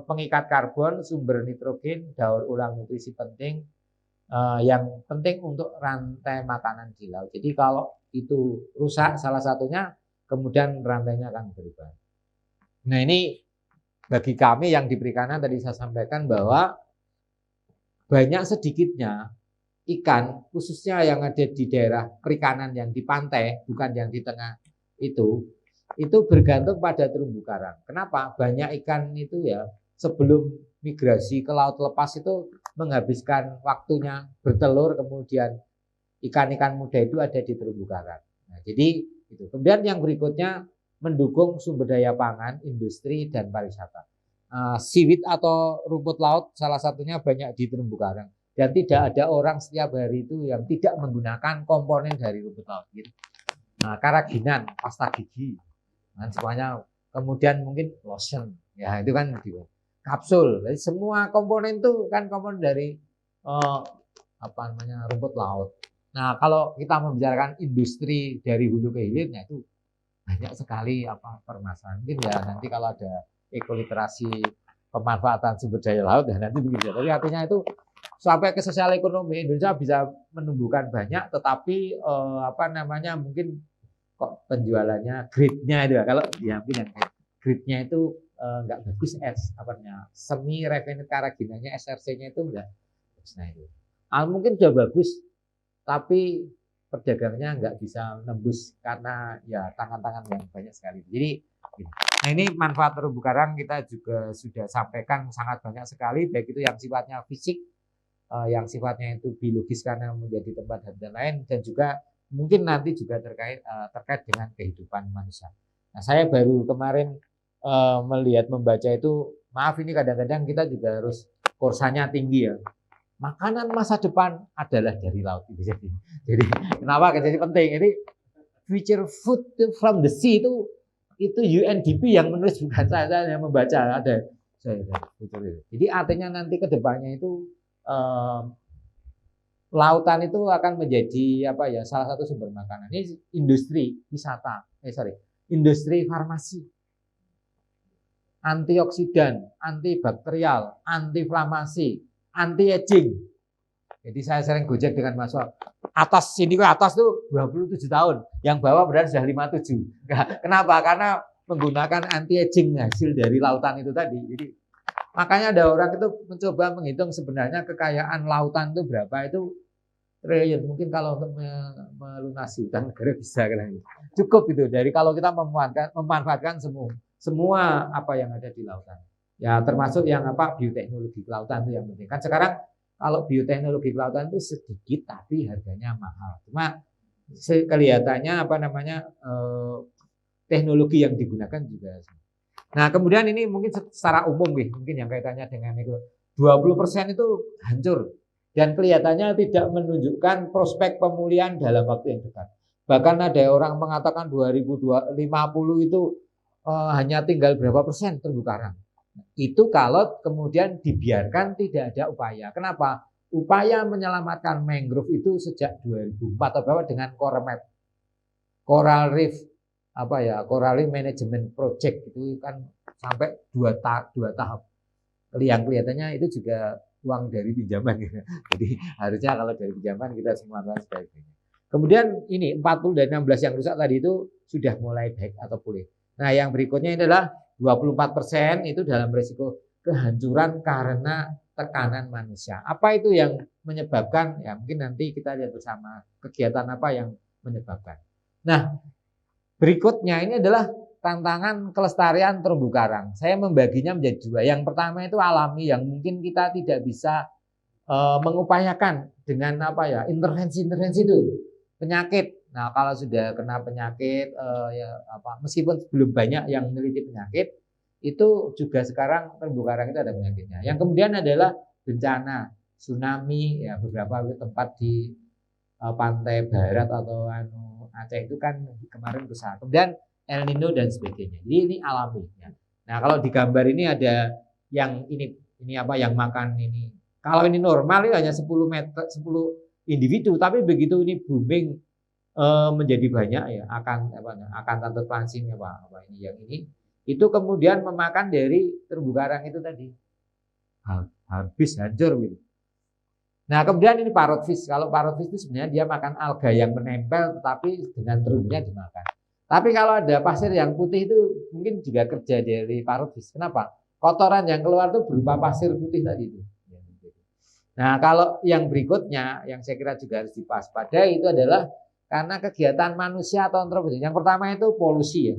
[SPEAKER 2] pengikat karbon, sumber nitrogen, daur ulang nutrisi penting. Yang penting untuk rantai makanan di laut. Jadi kalau itu rusak salah satunya, kemudian rantainya akan berubah. Nah ini bagi kami yang di perikanan tadi saya sampaikan bahwa banyak sedikitnya ikan, khususnya yang ada di daerah perikanan yang di pantai, bukan yang di tengah itu bergantung pada terumbu karang. Kenapa? Banyak ikan itu ya sebelum migrasi ke laut lepas itu menghabiskan waktunya bertelur, kemudian ikan-ikan muda itu ada di terumbu karang. Nah, jadi itu. Kemudian yang berikutnya mendukung sumber daya pangan, industri dan pariwisata. Seaweed atau rumput laut salah satunya banyak di terumbu karang dan tidak ada orang setiap hari itu yang tidak menggunakan komponen dari rumput laut. Gitu. Nah, karaginan, pasta gigi, dan semuanya. Kemudian mungkin lotion, ya itu kan kapsul. Jadi semua komponen itu kan komponen dari rumput laut. Nah, kalau kita membicarakan industri dari hulu ke hilirnya itu banyak sekali permasalahan. Mungkin ya nanti kalau ada ekoliterasi pemanfaatan sumber daya laut ya nanti begitu. Tapi artinya itu sampai ke sosial ekonomi Indonesia bisa menumbuhkan banyak, tetapi mungkin kok penjualannya grade-nya itu ya, kalau diambil yang grade-nya itu nggak bagus, semi refined karaginanya SRC-nya itu enggak. Nah itu mungkin sudah bagus tapi perdagangnya nggak bisa nembus karena ya tangan-tangan yang banyak sekali. Jadi nah ini manfaat terumbu karang kita juga sudah sampaikan sangat banyak sekali, baik itu yang sifatnya fisik, yang sifatnya itu biologis karena menjadi tempat habitat lain, dan juga mungkin nanti juga terkait dengan kehidupan manusia. Nah, saya baru kemarin membaca itu, maaf ini kadang-kadang kita juga harus kursanya tinggi ya. makanan masa depan adalah dari laut. Jadi kenapa jadi penting? Ini future food from the sea itu UNDP yang menulis, bukan saya yang membaca, ada saya. Jadi artinya nanti ke depannya itu lautan itu akan menjadi salah satu sumber makanan. Ini industri wisata, industri farmasi, antioksidan, antibakterial, antiinflamasi, anti-aging. Jadi saya sering gojek dengan Mas Wak. Atas sini ke atas tuh 27 tahun, yang bawah berarti sudah 57. Kenapa? Karena menggunakan anti-aging hasil dari lautan itu tadi. Jadi makanya ada orang itu mencoba menghitung sebenarnya kekayaan lautan itu berapa, itu triliun. Mungkin kalau untuk melunasi utang negara bisa kan. Cukup itu dari kalau kita memanfaatkan semua apa yang ada di lautan. Ya termasuk yang bioteknologi kelautan itu yang penting. Kan sekarang kalau bioteknologi kelautan itu sedikit tapi harganya mahal. Cuma kelihatannya teknologi yang digunakan juga. Nah, kemudian ini mungkin secara umum mungkin yang kaitannya dengan itu 20% itu hancur dan kelihatannya tidak menunjukkan prospek pemulihan dalam waktu yang dekat. Bahkan ada orang mengatakan 2050 itu hanya tinggal berapa persen terumbu karang. Itu kalau kemudian dibiarkan tidak ada upaya. Kenapa? Upaya menyelamatkan mangrove itu sejak 2004 atau berapa dengan Coral Reef Coral Reef Management Project itu kan sampai dua tahap. Kelihatannya itu juga uang dari pinjaman gitu. Jadi harusnya kalau dari pinjaman kita semua sebagainya. Kemudian ini 40 dan 16 yang rusak tadi itu sudah mulai baik atau pulih. Nah, yang berikutnya ini adalah 24% itu dalam risiko kehancuran karena tekanan manusia. Apa itu yang menyebabkan? Ya mungkin nanti kita lihat bersama kegiatan apa yang menyebabkan. Nah, berikutnya ini adalah tantangan kelestarian terumbu karang. Saya membaginya menjadi dua. Yang pertama itu alami yang mungkin kita tidak bisa mengupayakan dengan intervensi-intervensi itu. Penyakit. Nah, kalau sudah kena penyakit meskipun belum banyak yang meneliti penyakit, itu juga sekarang terumbu karang itu ada penyakitnya. Yang kemudian adalah bencana, tsunami, ya beberapa tempat di pantai barat atau Aceh itu kan kemarin besar. Kemudian El Nino dan sebagainya. Jadi ini alami. Ya. Nah, kalau di gambar ini ada yang ini yang makan ini. Kalau ini normal itu hanya 10 individu, tapi begitu ini booming menjadi banyak ya akan tantut pancing ini itu kemudian memakan dari terumbu karang itu tadi habis hancur gitu. Nah, kemudian ini parrotfish. Kalau parrotfish itu sebenarnya dia makan alga yang menempel tetapi dengan terumbunya dimakan. Tapi kalau ada pasir yang putih itu mungkin juga kerja dari parrotfish. Kenapa? Kotoran yang keluar itu berupa pasir putih tadi itu. Nah, kalau yang berikutnya yang saya kira juga harus diwaspadai itu adalah karena kegiatan manusia atau antroposen. Yang pertama itu polusi,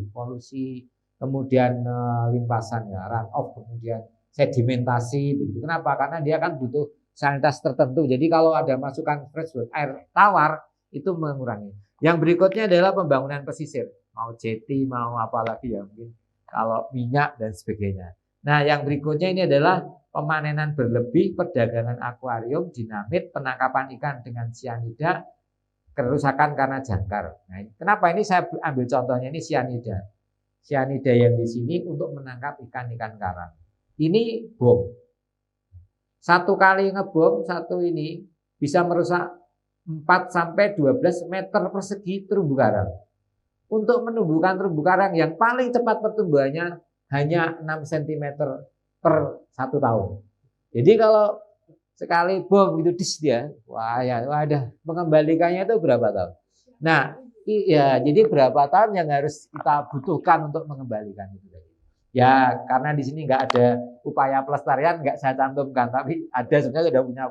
[SPEAKER 2] kemudian limpasan runoff, kemudian sedimentasi. Begitu. Kenapa? Karena dia kan butuh sanitasi tertentu. Jadi kalau ada masukan freshwater, air tawar itu mengurangi. Yang berikutnya adalah pembangunan pesisir, mau jeti, mau apa lagi ya mungkin kalau minyak dan sebagainya. Nah, yang berikutnya ini adalah pemanenan berlebih, perdagangan akuarium, dinamit, penangkapan ikan dengan sianida, kerusakan karena jangkar. Nah, kenapa ini saya ambil contohnya ini sianida. Sianida yang di sini untuk menangkap ikan-ikan karang. Ini bom. Satu kali ngebom satu ini bisa merusak 4 sampai 12 meter persegi terumbu karang. Untuk menumbuhkan terumbu karang yang paling cepat pertumbuhannya hanya 6 cm per 1 tahun. Jadi kalau sekali bom itu dia, wadah mengembalikannya itu berapa tahun? Nah, iya, jadi berapa tahun yang harus kita butuhkan untuk mengembalikan itu? Ya, karena di sini nggak ada upaya pelestarian, nggak saya cantumkan, tapi ada sebenarnya sudah punya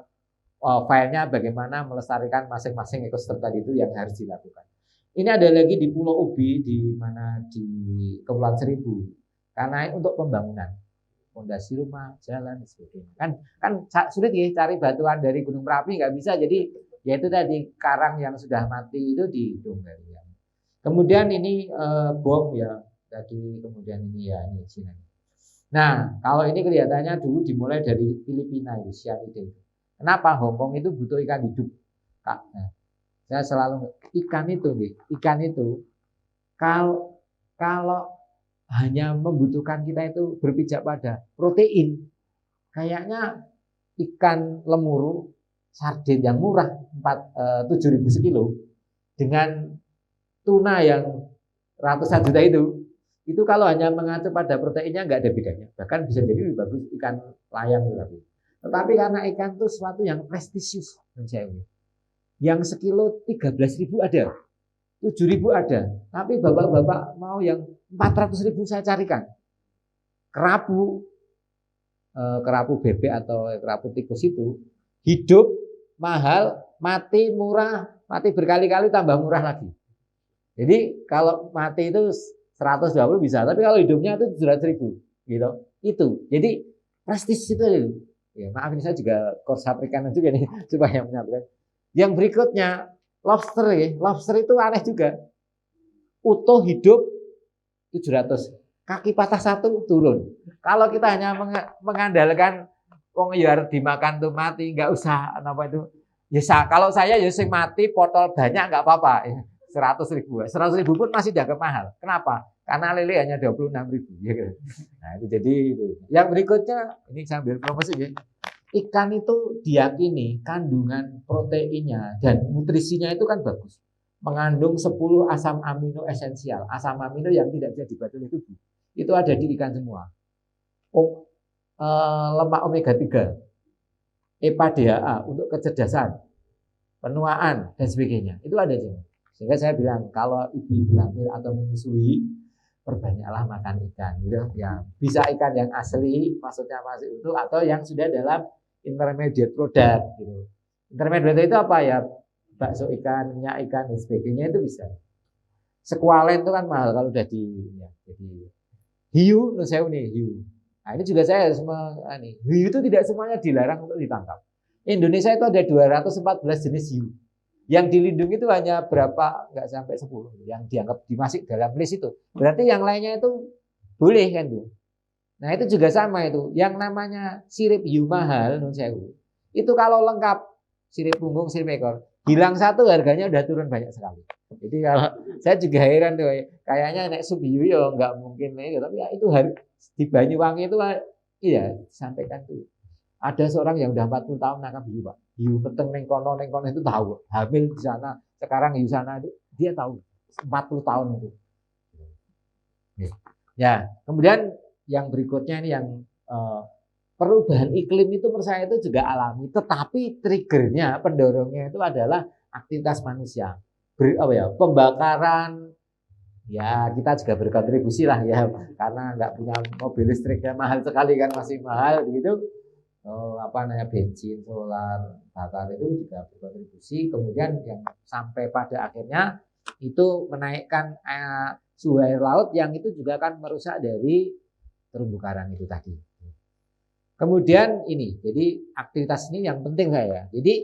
[SPEAKER 2] filenya bagaimana melestarikan masing-masing ekosistem tadi itu yang harus dilakukan. Ini ada lagi di Pulau Ubi di Kepulauan Seribu, karena untuk pembangunan. Fondasi rumah, jalan, dan sebagainya. Kan sulit ya cari batuan dari Gunung Merapi, nggak bisa. Jadi ya itu tadi karang yang sudah mati itu dihitung dari yang. Kemudian ini bom ya tadi, kemudian ini ya ini Cina. Nah, kalau ini kelihatannya dulu dimulai dari Filipina itu sianida. Kenapa Hongkong itu butuh ikan hidup? Nah, saya selalu ikan itu kalau kalau hanya membutuhkan kita itu berpijak pada protein, kayaknya ikan lemuru, sardin yang murah 7.000 sekilo dengan tuna yang ratusan juta itu kalau hanya mengacu pada proteinnya nggak ada bedanya, bahkan bisa jadi lebih bagus ikan layang tetapi karena ikan itu sesuatu yang prestisius, yang sekilo 13.000 ada, 7.000 ada, tapi bapak-bapak mau yang 400.000 saya carikan. Kerapu bebek atau kerapu tikus itu hidup mahal, mati murah, mati berkali-kali tambah murah lagi. Jadi kalau mati itu 120 bisa, tapi kalau hidupnya itu 700.000 gitu. Itu. Jadi prestis itu. Ya, maaf ini saya juga course perikanan juga nih supaya menyampaikan. Yang berikutnya lobster ya. Lobster itu aneh juga. Utuh hidup 700. Kaki patah satu turun. Kalau kita hanya mengandalkan wong ya dimakan tuh mati, nggak usah apa itu. Ya kalau saya ya sing mati potol banyak nggak apa-apa. 100.000. 100.000 pun masih dianggap mahal. Kenapa? Karena lele hanya 26.000. Nah itu jadi itu. Yang berikutnya ini sambil promosi ya. Ikan itu diyakini kandungan proteinnya dan nutrisinya itu kan bagus. Mengandung 10 asam amino esensial. Asam amino yang tidak bisa dibaca oleh tubuh. Itu ada di ikan semua. Lemak omega 3, EPA DHA untuk kecerdasan, penuaan dan sebagainya. Itu ada semua. Sehingga saya bilang kalau ibu hamil atau menyusui perbanyaklah makan ikan gitu ya. Bisa ikan yang asli maksudnya masih utuh atau yang sudah dalam intermediate product gitu. Intermediate itu apa ya? Bakso ikan, minyak ikan dan sebagainya itu bisa. Sekualen itu kan mahal kalau udah jadi hiu, saya nih hiu. Nah ini juga saya harus hiu itu tidak semuanya dilarang untuk ditangkap. Indonesia itu ada 214 jenis hiu. Yang dilindungi itu hanya berapa, nggak sampai 10 yang dianggap dimasuk dalam list itu. Berarti yang lainnya itu boleh kan tuh. Nah itu juga sama itu. Yang namanya sirip hiu mahal, itu kalau lengkap sirip punggung, sirip ekor, hilang satu harganya udah turun banyak sekali. Jadi kalau saya juga heran tuh, kayaknya nek sup hiu ya nggak mungkin tapi ya itu harus di Banyuwangi itu iya sampaikan tuh. Ada seorang yang udah 40 tahun nangkap hiu, Pak. Hiu peteng neng kono itu tahu. Hamil di sana, sekarang hiu sana itu dia tahu. 40 tahun itu. Ya, kemudian yang berikutnya ini yang perubahan iklim itu menurut saya itu juga alami, tetapi triggernya, pendorongnya itu adalah aktivitas manusia. Pembakaran, ya kita juga berkontribusi lah ya, karena nggak punya mobil listriknya mahal sekali kan, masih mahal begitu. Bensin, solar, bakar itu juga berkontribusi. Kemudian yang sampai pada akhirnya itu menaikkan suhu air laut yang itu juga akan merusak dari terumbu karang itu tadi. Kemudian ini, jadi aktivitas ini yang penting saya. Jadi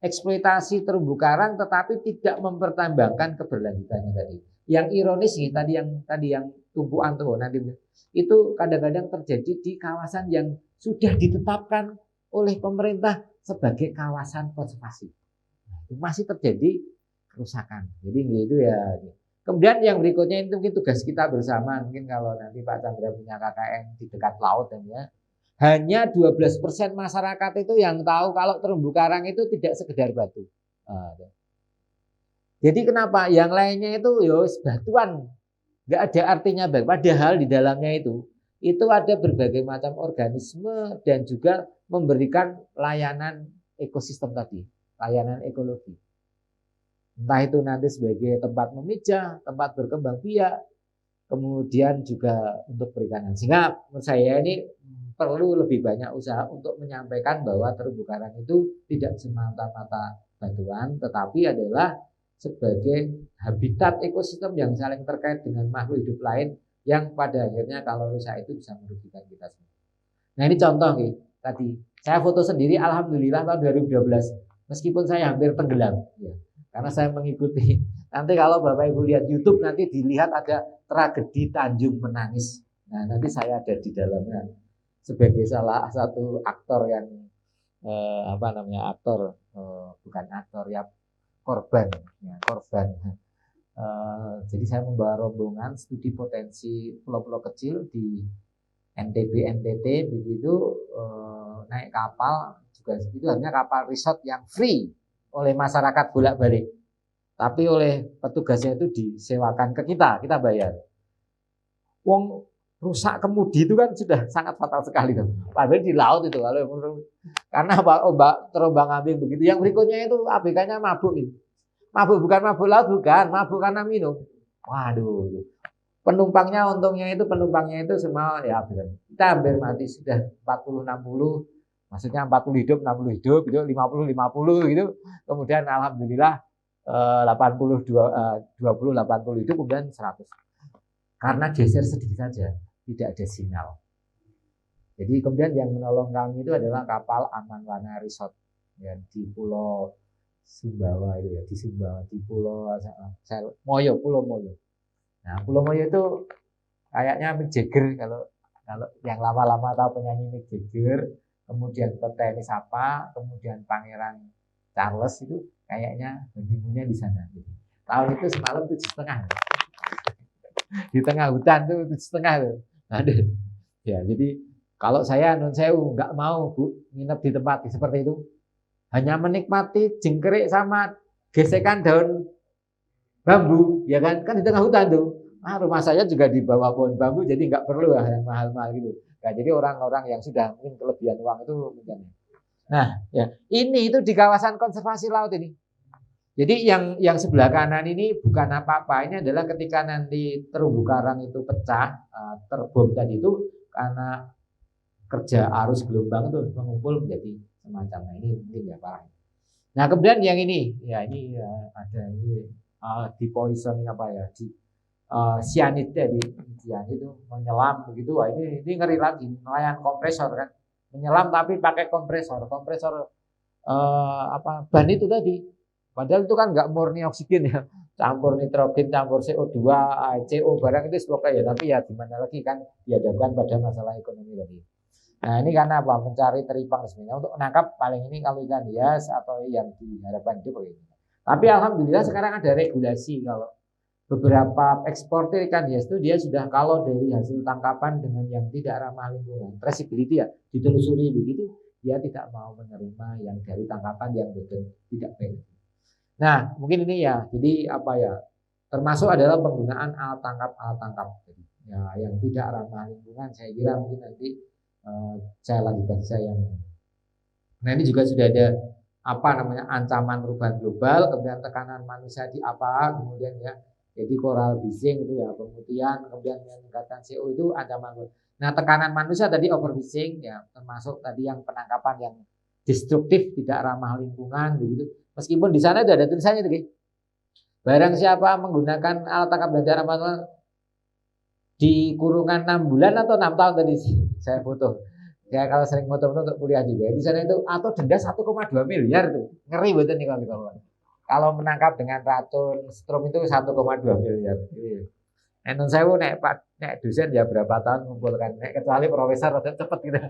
[SPEAKER 2] eksploitasi terumbu karang tetapi tidak mempertimbangkan keberlanjutannya tadi. Yang ironis nih tadi yang tumpuan tuh nanti itu kadang-kadang terjadi di kawasan yang sudah ditetapkan oleh pemerintah sebagai kawasan konservasi. Itu masih terjadi kerusakan. Jadi itu ya. Kemudian yang berikutnya itu mungkin tugas kita bersama, mungkin kalau nanti Pak Chandra punya KKN di dekat laut dan ya. Hanya 12% masyarakat itu yang tahu kalau terumbu karang itu tidak sekedar batu. Jadi kenapa? Yang lainnya itu batuan, nggak ada artinya baik. Padahal di dalamnya itu ada berbagai macam organisme dan juga memberikan layanan ekosistem tadi, layanan ekologi. Entah itu nanti sebagai tempat memijah, tempat berkembang biak, kemudian juga untuk perikanan. Sehingga menurut saya ini perlu lebih banyak usaha untuk menyampaikan bahwa terumbu karang itu tidak semata-mata batuan, tetapi adalah sebagai habitat ekosistem yang saling terkait dengan makhluk hidup lain yang pada akhirnya kalau rusak itu bisa merugikan kita semua. Nah ini contoh nih, tadi saya foto sendiri alhamdulillah tahun 2012 meskipun saya hampir tenggelam ya, karena saya mengikuti. Nanti kalau Bapak Ibu lihat YouTube nanti dilihat ada tragedi Tanjung Menangis. Nah nanti saya ada di dalamnya sebagai salah satu aktor yang apa namanya aktor, bukan aktor ya, korban, ya, korban. Jadi saya membawa rombongan studi potensi pulau-pulau kecil di NTB NTT begitu, naik kapal juga itu hanya kapal resort yang free oleh masyarakat bolak-balik, tapi oleh petugasnya itu disewakan ke kita bayar. Wong rusak kemudi itu kan sudah sangat fatal sekali kan. Padahal di laut itu kalau karena ombak terombang ambing begitu. Yang berikutnya itu ABK-nya mabuk itu. Mabuk bukan mabuk laut, bukan mabuk karena minum. Waduh, penumpangnya untungnya itu semua ya kita hampir mati sudah 40-60, maksudnya 40 hidup 60 hidup gitu, 50-50 gitu. Kemudian alhamdulillah 20-80 hidup, kemudian 100 karena geser sedikit saja, tidak ada sinyal. Jadi kemudian yang menolong kami itu adalah kapal Aman Wana Resort ya, di Pulau Sumbawa itu ya, di Sumbawa, di Pulau Moyo. Nah, Pulau Moyo itu kayaknya Mick Jagger, kalau yang lama-lama tahu penyanyi Mick Jagger, kemudian petenis apa, kemudian Pangeran Charles itu kayaknya honeymoonnya di sana. Tahun itu semalam 7,5 di tengah hutan tuh 7,5 tuh. Ada. Ya, jadi kalau saya non sewu nggak mau Bu nginep di tempat seperti itu, hanya menikmati jengkerik sama gesekan daun bambu, ya kan di tengah hutan tuh. Rumah saya juga di bawah pohon bambu, jadi nggak perlu yang mahal-mahal gitu. Nah, jadi orang-orang yang sudah mungkin kelebihan uang itu mungkin. Nah, ya ini itu di kawasan konservasi laut ini. Jadi yang sebelah kanan ini bukan apa-apa, ini adalah ketika nanti terumbu karang itu pecah, terbom tadi itu karena kerja arus gelombang itu mengumpul menjadi semacam ini mungkin ya parah. Nah kemudian yang ini, ya ini ada ini di poisoning apa ya, di cyanida di cyanida itu menyelam begitu, wah ini ngeri lagi, nelayan kompresor kan, menyelam tapi pakai kompresor ban itu tadi. Padahal itu kan nggak murni oksigen ya, campur nitrogen, campur CO2, CO barang itu pokoknya ya, tapi ya gimana lagi kan dihadapkan pada masalah ekonomi tadi. Nah ini karena apa? Mencari teripang sebenarnya untuk menangkap paling ini kalau ikan hias atau yang diharapkan itu begini. Tapi alhamdulillah sekarang ada regulasi kalau beberapa eksportir ikan hias itu dia sudah kalau dari hasil tangkapan dengan yang tidak ramah lingkungan, traceability ya, ditelusuri begitu, dia tidak mau menerima yang dari tangkapan yang betul tidak baik. Nah, mungkin ini ya, jadi apa ya, termasuk adalah penggunaan alat tangkap. Jadi, ya, yang tidak ramah lingkungan, saya kira mungkin nanti saya lanjutkan yang ini. Nah, ini juga sudah ada apa namanya ancaman perubahan global, kemudian tekanan manusia di apa, kemudian ya, jadi coral bleaching itu ya, pemutihan, kemudian meningkatkan CO itu ancaman. Nah, tekanan manusia tadi overfishing ya, termasuk tadi yang penangkapan yang destruktif, tidak ramah lingkungan begitu. Meskipun di sana itu ada tulisannya itu, barang siapa menggunakan alat tangkap dan cara manual di kurungan 6 bulan atau 6 tahun tadi saya foto. Ya kalau sering foto-foto untuk kuliah juga di sana itu, atau denda 1,2 miliar tuh. Ngeri betul nih kalau kalau menangkap dengan racun strom itu 1,2 miliar. Enon saya naik dosen ya berapa tahun mengumpulkan, kecuali profesor rada cepet gitu.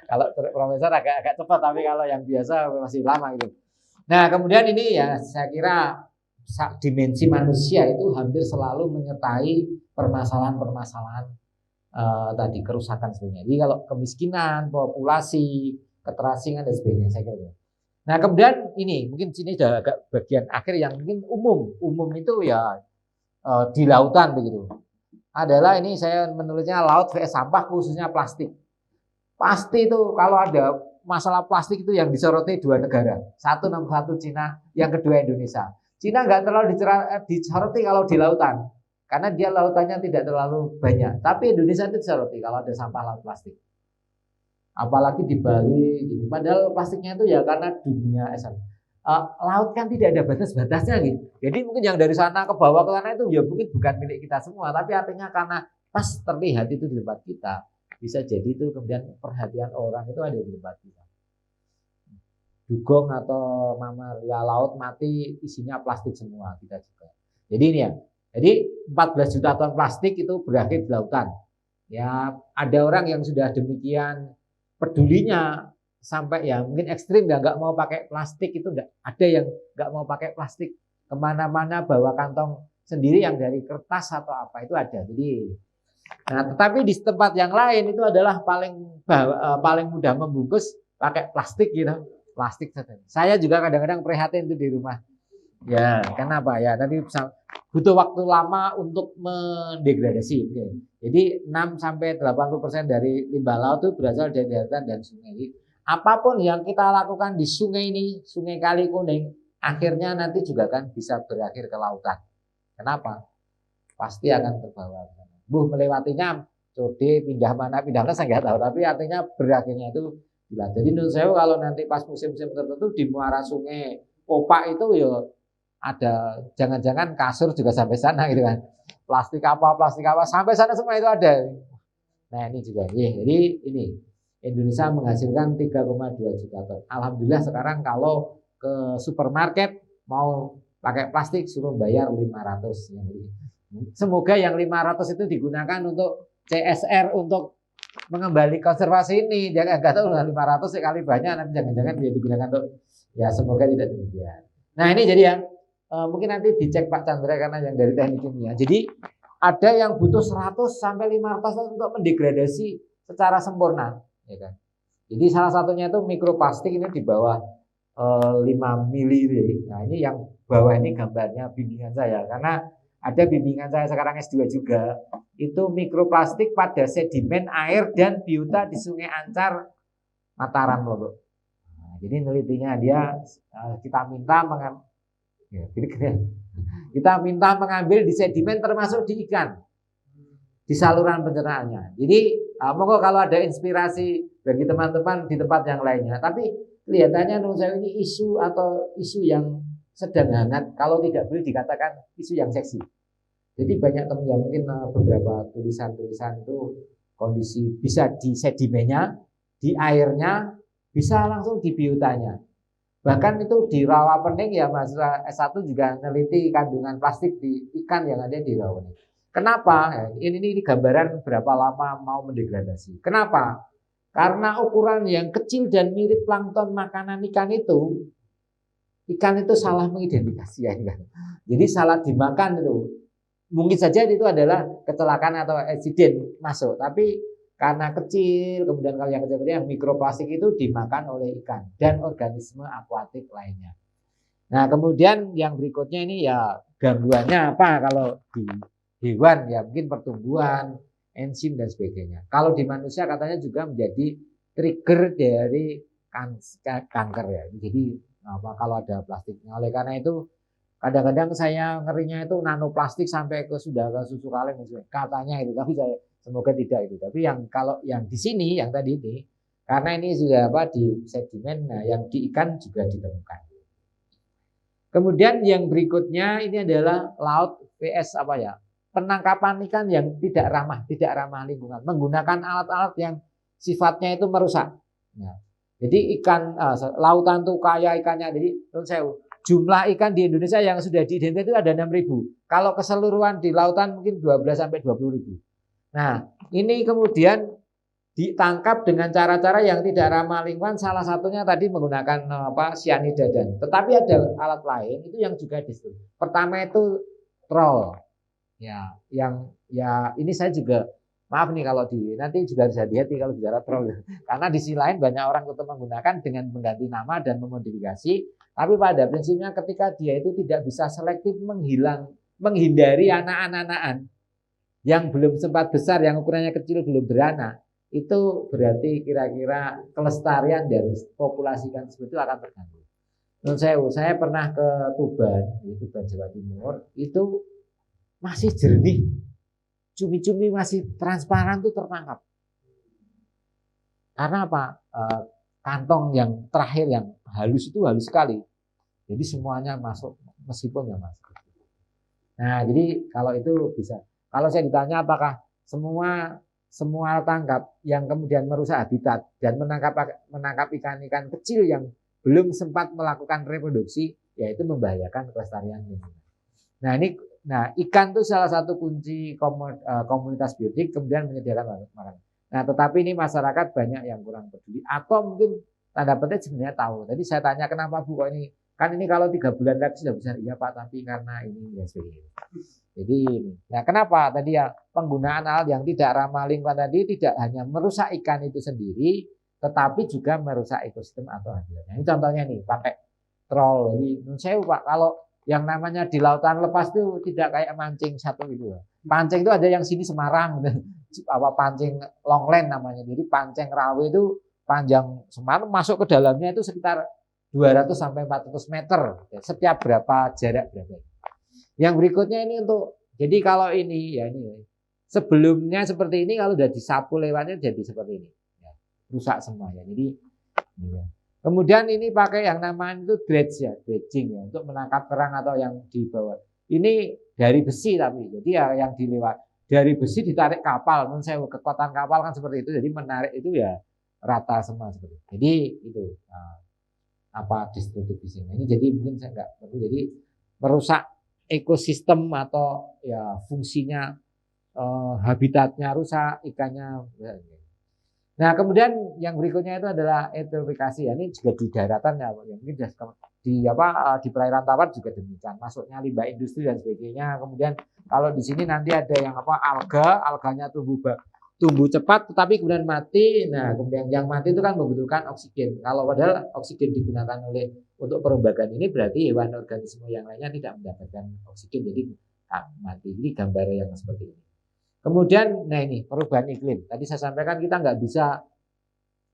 [SPEAKER 2] Kalau profesor agak cepat, tapi kalau yang biasa masih lama gitu. Nah kemudian ini ya saya kira dimensi manusia itu hampir selalu menyertai permasalahan-permasalahan tadi kerusakan sebenarnya. Jadi kalau kemiskinan, populasi, keterasingan dan sebagainya saya kira. Nah kemudian ini mungkin sini sudah agak bagian akhir yang mungkin umum itu ya di lautan begitu. Adalah ini saya menulisnya laut vs sampah khususnya plastik. Pasti itu kalau ada masalah plastik itu yang disoroti dua negara. Nomor satu Cina, yang kedua Indonesia. Cina nggak terlalu disoroti kalau di lautan, karena dia lautannya tidak terlalu banyak. Tapi Indonesia itu disoroti kalau ada sampah laut plastik. Apalagi di Bali, gitu. Padahal plastiknya itu ya karena dunia laut kan tidak ada batas-batasnya gitu. Jadi mungkin yang dari sana ke bawah ke sana itu ya mungkin bukan milik kita semua, tapi artinya karena pas terlihat itu di tempat kita. Bisa jadi itu kemudian perhatian orang itu ada di tempat kita. Dugong atau mamalia laut mati isinya plastik semua kita juga. Jadi ini ya. Jadi 14 juta ton plastik itu berakhir di lautan. Ya, ada orang yang sudah demikian pedulinya sampai ya mungkin ekstrim ya nggak mau pakai plastik itu nggak ada yang nggak mau pakai plastik kemana-mana bawa kantong sendiri yang dari kertas atau apa itu ada. Jadi nah, tetapi di tempat yang lain itu adalah paling mudah membungkus pakai plastik gitu. Plastik saja. Saya juga kadang-kadang prihatin itu di rumah. Ya, kenapa? Ya, tadi butuh waktu lama untuk mendegradasi. Oke. Jadi 6 sampai 80% dari limbah laut itu berasal dari daratan dan sungai. Jadi, apapun yang kita lakukan di sungai ini, Sungai Kali Kuning, akhirnya nanti juga kan bisa berakhir ke lautan. Kenapa? Pasti akan terbawa. Melewatinya Code pindah mana saya nggak tahu, tapi artinya berakhirnya itu bila. Jadi menurut saya kalau nanti pas musim-musim tertentu di muara sungai Opak itu ya ada jangan-jangan kasur juga sampai sana gitu kan, plastik apa sampai sana semua itu ada. Nah ini juga jadi ini Indonesia menghasilkan 3,2 juta ton. Alhamdulillah sekarang kalau ke supermarket mau pakai plastik suruh bayar 500. Semoga yang 500 itu digunakan untuk CSR untuk mengembali konservasi ini. Jangan nggak tahu 500 sekali banyak nanti jangan-jangan dia digunakan untuk ya semoga tidak demikian. Nah ini jadi yang mungkin nanti dicek Pak Chandra karena yang dari teknik kimia. Jadi ada yang butuh 100 sampai 500 untuk mendegradasi secara sempurna, ya kan. Jadi salah satunya itu mikroplastik ini di bawah 5 mili. Nah ini yang bawah ini gambarnya bimbingan saya karena ada bimbingan saya sekarang S2 juga. Itu mikroplastik pada sedimen air dan biota di Sungai Ancar, Mataram Lombok. Nah, jadi penelitinya dia kita minta mengambil di sedimen termasuk di ikan di saluran pencernaannya. Jadi monggo kalau ada inspirasi bagi teman-teman di tempat yang lainnya. Tapi kelihatannya menurut saya ini isu yang sedang hangat, kalau tidak boleh dikatakan isu yang seksi. Jadi banyak teman yang mungkin beberapa tulisan-tulisan itu kondisi bisa di sedimennya, di airnya, bisa langsung di biotanya. Bahkan itu di Rawapening ya Mas S1 juga meneliti kandungan plastik di ikan yang ada di Rawapening. Kenapa? Ini gambaran berapa lama mau mendegradasi. Kenapa? Karena ukuran yang kecil dan mirip plankton makanan ikan itu salah mengidentifikasi ya kan. Jadi salah dimakan itu. Mungkin saja itu adalah kecelakaan atau insiden masuk, tapi karena kecil, kemudian kalau yang kecil-kecil yang mikroplastik itu dimakan oleh ikan dan organisme akuatik lainnya. Nah, kemudian yang berikutnya ini ya gangguannya apa kalau di hewan ya mungkin pertumbuhan, enzim dan sebagainya. Kalau di manusia katanya juga menjadi trigger dari kanker ya. Jadi kalau ada plastiknya. Oleh karena itu kadang-kadang saya ngerinya itu nanoplastik sampai sudah ke susu kaleng katanya itu, tapi saya semoga tidak itu. Tapi yang kalau yang di sini yang tadi ini karena ini sudah di sedimen, nah yang di ikan juga ditemukan. Kemudian yang berikutnya ini adalah laut vs penangkapan ikan yang tidak ramah lingkungan, menggunakan alat-alat yang sifatnya itu merusak. Nah, jadi ikan lautan tuh kaya ikannya, jadi menurut saya jumlah ikan di Indonesia yang sudah diidentifikasi itu ada 6.000. Kalau keseluruhan di lautan mungkin 12 sampai 20.000. Nah, ini kemudian ditangkap dengan cara-cara yang tidak ramah lingkungan. Salah satunya tadi menggunakan sianida dan. Tetapi ada alat lain itu yang juga disebut. Pertama itu troll. Ya, ini saya juga maaf nih kalau nanti juga harus hati-hati kalau bicara troll. Karena di sisi lain banyak orang tetap menggunakan dengan mengganti nama dan memodifikasi. Tapi pada prinsipnya ketika dia itu tidak bisa selektif menghindari anak-anakan yang belum sempat besar, yang ukurannya kecil belum beranak, itu berarti kira-kira kelestarian dari populasi ikan tersebut akan terganggu. Menurut saya pernah ke Tuban Jawa Timur, itu masih jernih, cumi-cumi masih transparan tuh tertangkap. Karena apa? Kantong yang terakhir yang halus itu halus sekali. Jadi semuanya masuk meskipun nggak masuk. Nah, jadi kalau itu bisa. Kalau saya ditanya apakah semua tangkap yang kemudian merusak habitat dan menangkap ikan-ikan kecil yang belum sempat melakukan reproduksi, yaitu membahayakan kelestarian lingkungan. Nah, ikan itu salah satu kunci komunitas biotik kemudian menyediakan makanan. Nah, tetapi ini masyarakat banyak yang kurang peduli atau mungkin tanda petik sebenarnya tahu. Tadi saya tanya kenapa Bu kok ini, kan ini kalau 3 bulan lagi sudah besar. Iya Pak, tapi karena ini ya sebagainya. Jadi ini. Nah kenapa tadi ya penggunaan alat yang tidak ramah lingkungan tadi tidak hanya merusak ikan itu sendiri, tetapi juga merusak ekosistem atau habitatnya. Ini contohnya nih pakai troll. Jadi menurut saya Pak, kalau yang namanya di lautan lepas itu tidak kayak mancing satu itu. Pancing itu ada yang sini Semarang, apa pancing longland namanya. Jadi pancing rawe itu panjang Semarang masuk ke dalamnya itu sekitar 200 sampai 400 meter. Setiap berapa jarak berapa. Yang berikutnya ini untuk, jadi kalau ini ya ini sebelumnya seperti ini, kalau udah disapu lewatnya jadi seperti ini. Ya, rusak semua ya. Jadi ya. Kemudian ini pakai yang namanya itu dredge ya, dredging ya, untuk menangkap kerang atau yang di bawah. Ini dari besi tapi, jadi ya yang dilewat dari besi ditarik kapal. Menurut saya kekuatan kapal kan seperti itu, jadi menarik itu ya rata semua seperti itu. Jadi itu apa destruktif di sini. Ini jadi mungkin saya nggak perlu. Jadi merusak ekosistem atau ya fungsinya habitatnya rusak, ikannya. Ya. Nah kemudian yang berikutnya itu adalah eutrofikasi. Ya, ini juga di daratan ya, mungkin di perairan tawar juga demikian. Masuknya limbah industri dan sebagainya. Kemudian kalau di sini nanti ada yang alganya tumbuh cepat, tetapi kemudian mati. Nah kemudian yang mati itu kan membutuhkan oksigen. Kalau padahal oksigen digunakan untuk perombakan ini berarti hewan organisme yang lainnya tidak mendapatkan oksigen, jadi mati. Ini gambar yang seperti ini. Kemudian, nah ini perubahan iklim. Tadi saya sampaikan kita nggak bisa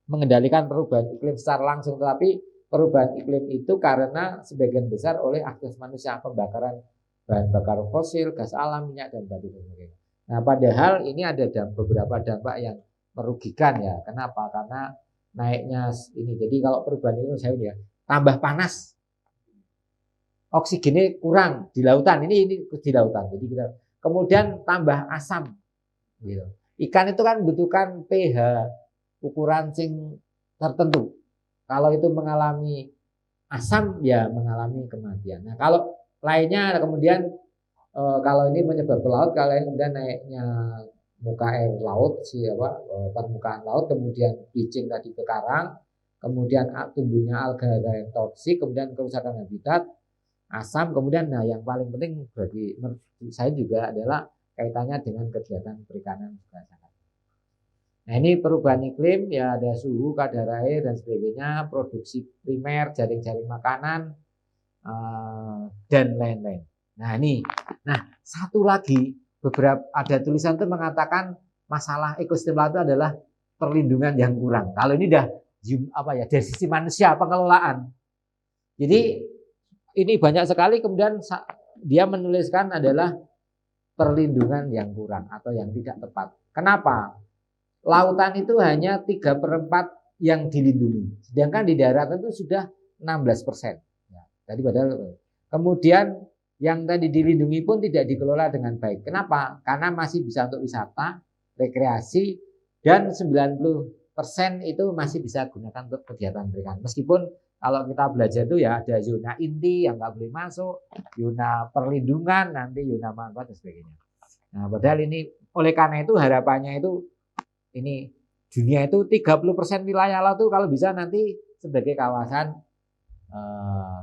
[SPEAKER 2] mengendalikan perubahan iklim secara langsung, tetapi perubahan iklim itu karena sebagian besar oleh aktivitas manusia, pembakaran bahan bakar fosil, gas alam, minyak dan batu dan sebagainya. Nah, padahal ini ada beberapa dampak yang merugikan ya. Kenapa? Karena naiknya ini. Jadi kalau perubahan itu saya ya tambah panas, oksigennya kurang di lautan. Ini di lautan. Jadi kita kemudian tambah asam. Gitu. Ikan itu kan membutuhkan pH ukuran sing tertentu. Kalau itu mengalami asam ya mengalami kematian. Nah kalau lainnya kemudian kalau ini menyebab ke laut, kalau kemudian naiknya muka air laut, permukaan laut, kemudian bleaching tadi ke karang, kemudian tumbuhnya alga yang toksik, kemudian kerusakan habitat, asam, kemudian nah yang paling penting bagi saya juga adalah kaitannya dengan kegiatan perikanan juga sangat. Nah ini perubahan iklim ya ada suhu, kadar air dan sebagainya, produksi primer, jaring-jaring makanan dan lain-lain. Nah ini, satu lagi ada tulisan itu mengatakan masalah ekosistem laut itu adalah perlindungan yang kurang. Kalau ini dari sisi manusia pengelolaan. Jadi ini banyak sekali kemudian dia menuliskan adalah perlindungan yang kurang atau yang tidak tepat. Kenapa? Lautan itu hanya 3/4 yang dilindungi, sedangkan di darat itu sudah 16%. Ya, tadi padahal. Kemudian yang tadi dilindungi pun tidak dikelola dengan baik. Kenapa? Karena masih bisa untuk wisata, rekreasi, dan 90% itu masih bisa gunakan untuk kegiatan perikanan. Meskipun kalau kita belajar itu ya ada zona inti yang nggak boleh masuk, zona perlindungan, nanti zona manfaat dan sebagainya. Nah, padahal ini oleh karena itu harapannya itu ini dunia itu 30% wilayah laut itu kalau bisa nanti sebagai kawasan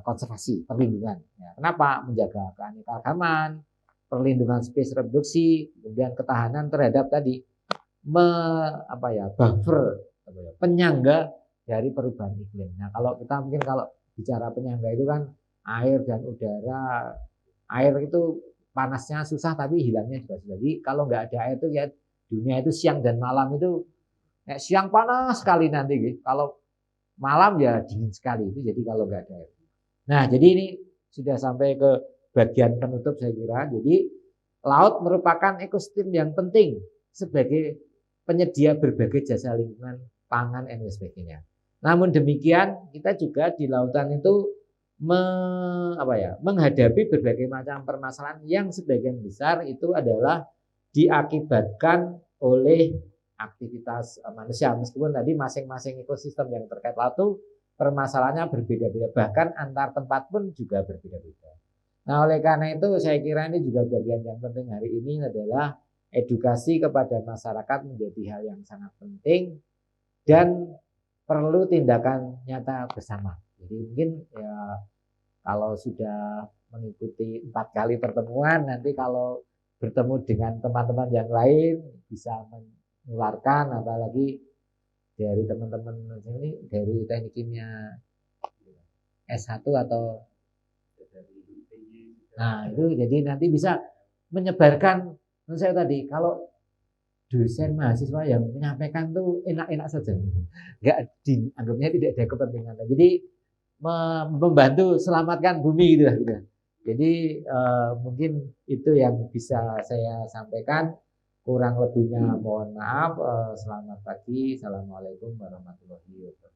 [SPEAKER 2] konservasi, perlindungan. Ya, kenapa? Menjaga keanekaragaman, perlindungan spesies reproduksi, kemudian ketahanan terhadap tadi buffer, penyangga dari perubahan iklim. Nah, kalau kita mungkin kalau bicara penyangga itu kan air dan udara. Air itu panasnya susah tapi hilangnya juga susah. Jadi kalau nggak ada air itu ya dunia itu siang dan malam itu siang panas sekali nanti gitu. Kalau malam ya dingin sekali itu. Jadi kalau nggak ada air. Nah, jadi ini sudah sampai ke bagian penutup saya kira. Jadi laut merupakan ekosistem yang penting sebagai penyedia berbagai jasa lingkungan, pangan, dan sebagainya. Namun demikian kita juga di lautan itu menghadapi berbagai macam permasalahan yang sebagian besar itu adalah diakibatkan oleh aktivitas manusia. Meskipun tadi masing-masing ekosistem yang terkait laut itu permasalahannya berbeda-beda, bahkan antar tempat pun juga berbeda-beda. Nah, oleh karena itu saya kira ini juga bagian yang penting hari ini adalah edukasi kepada masyarakat menjadi hal yang sangat penting, dan perlu tindakan nyata bersama. Jadi mungkin ya kalau sudah mengikuti 4 kali pertemuan, nanti kalau bertemu dengan teman-teman yang lain bisa menularkan, apalagi dari teman-teman ini dari teknik kimia S1 atau nah itu jadi nanti bisa menyebarkan. Menurut saya tadi kalau dosen mahasiswa yang menyampaikan tuh enak-enak saja, nggak dianggapnya tidak ada kepentingan. Jadi membantu selamatkan bumi gitu lah. Gitu. Jadi mungkin itu yang bisa saya sampaikan. Kurang lebihnya mohon maaf. Selamat pagi. Assalamualaikum warahmatullahi wabarakatuh.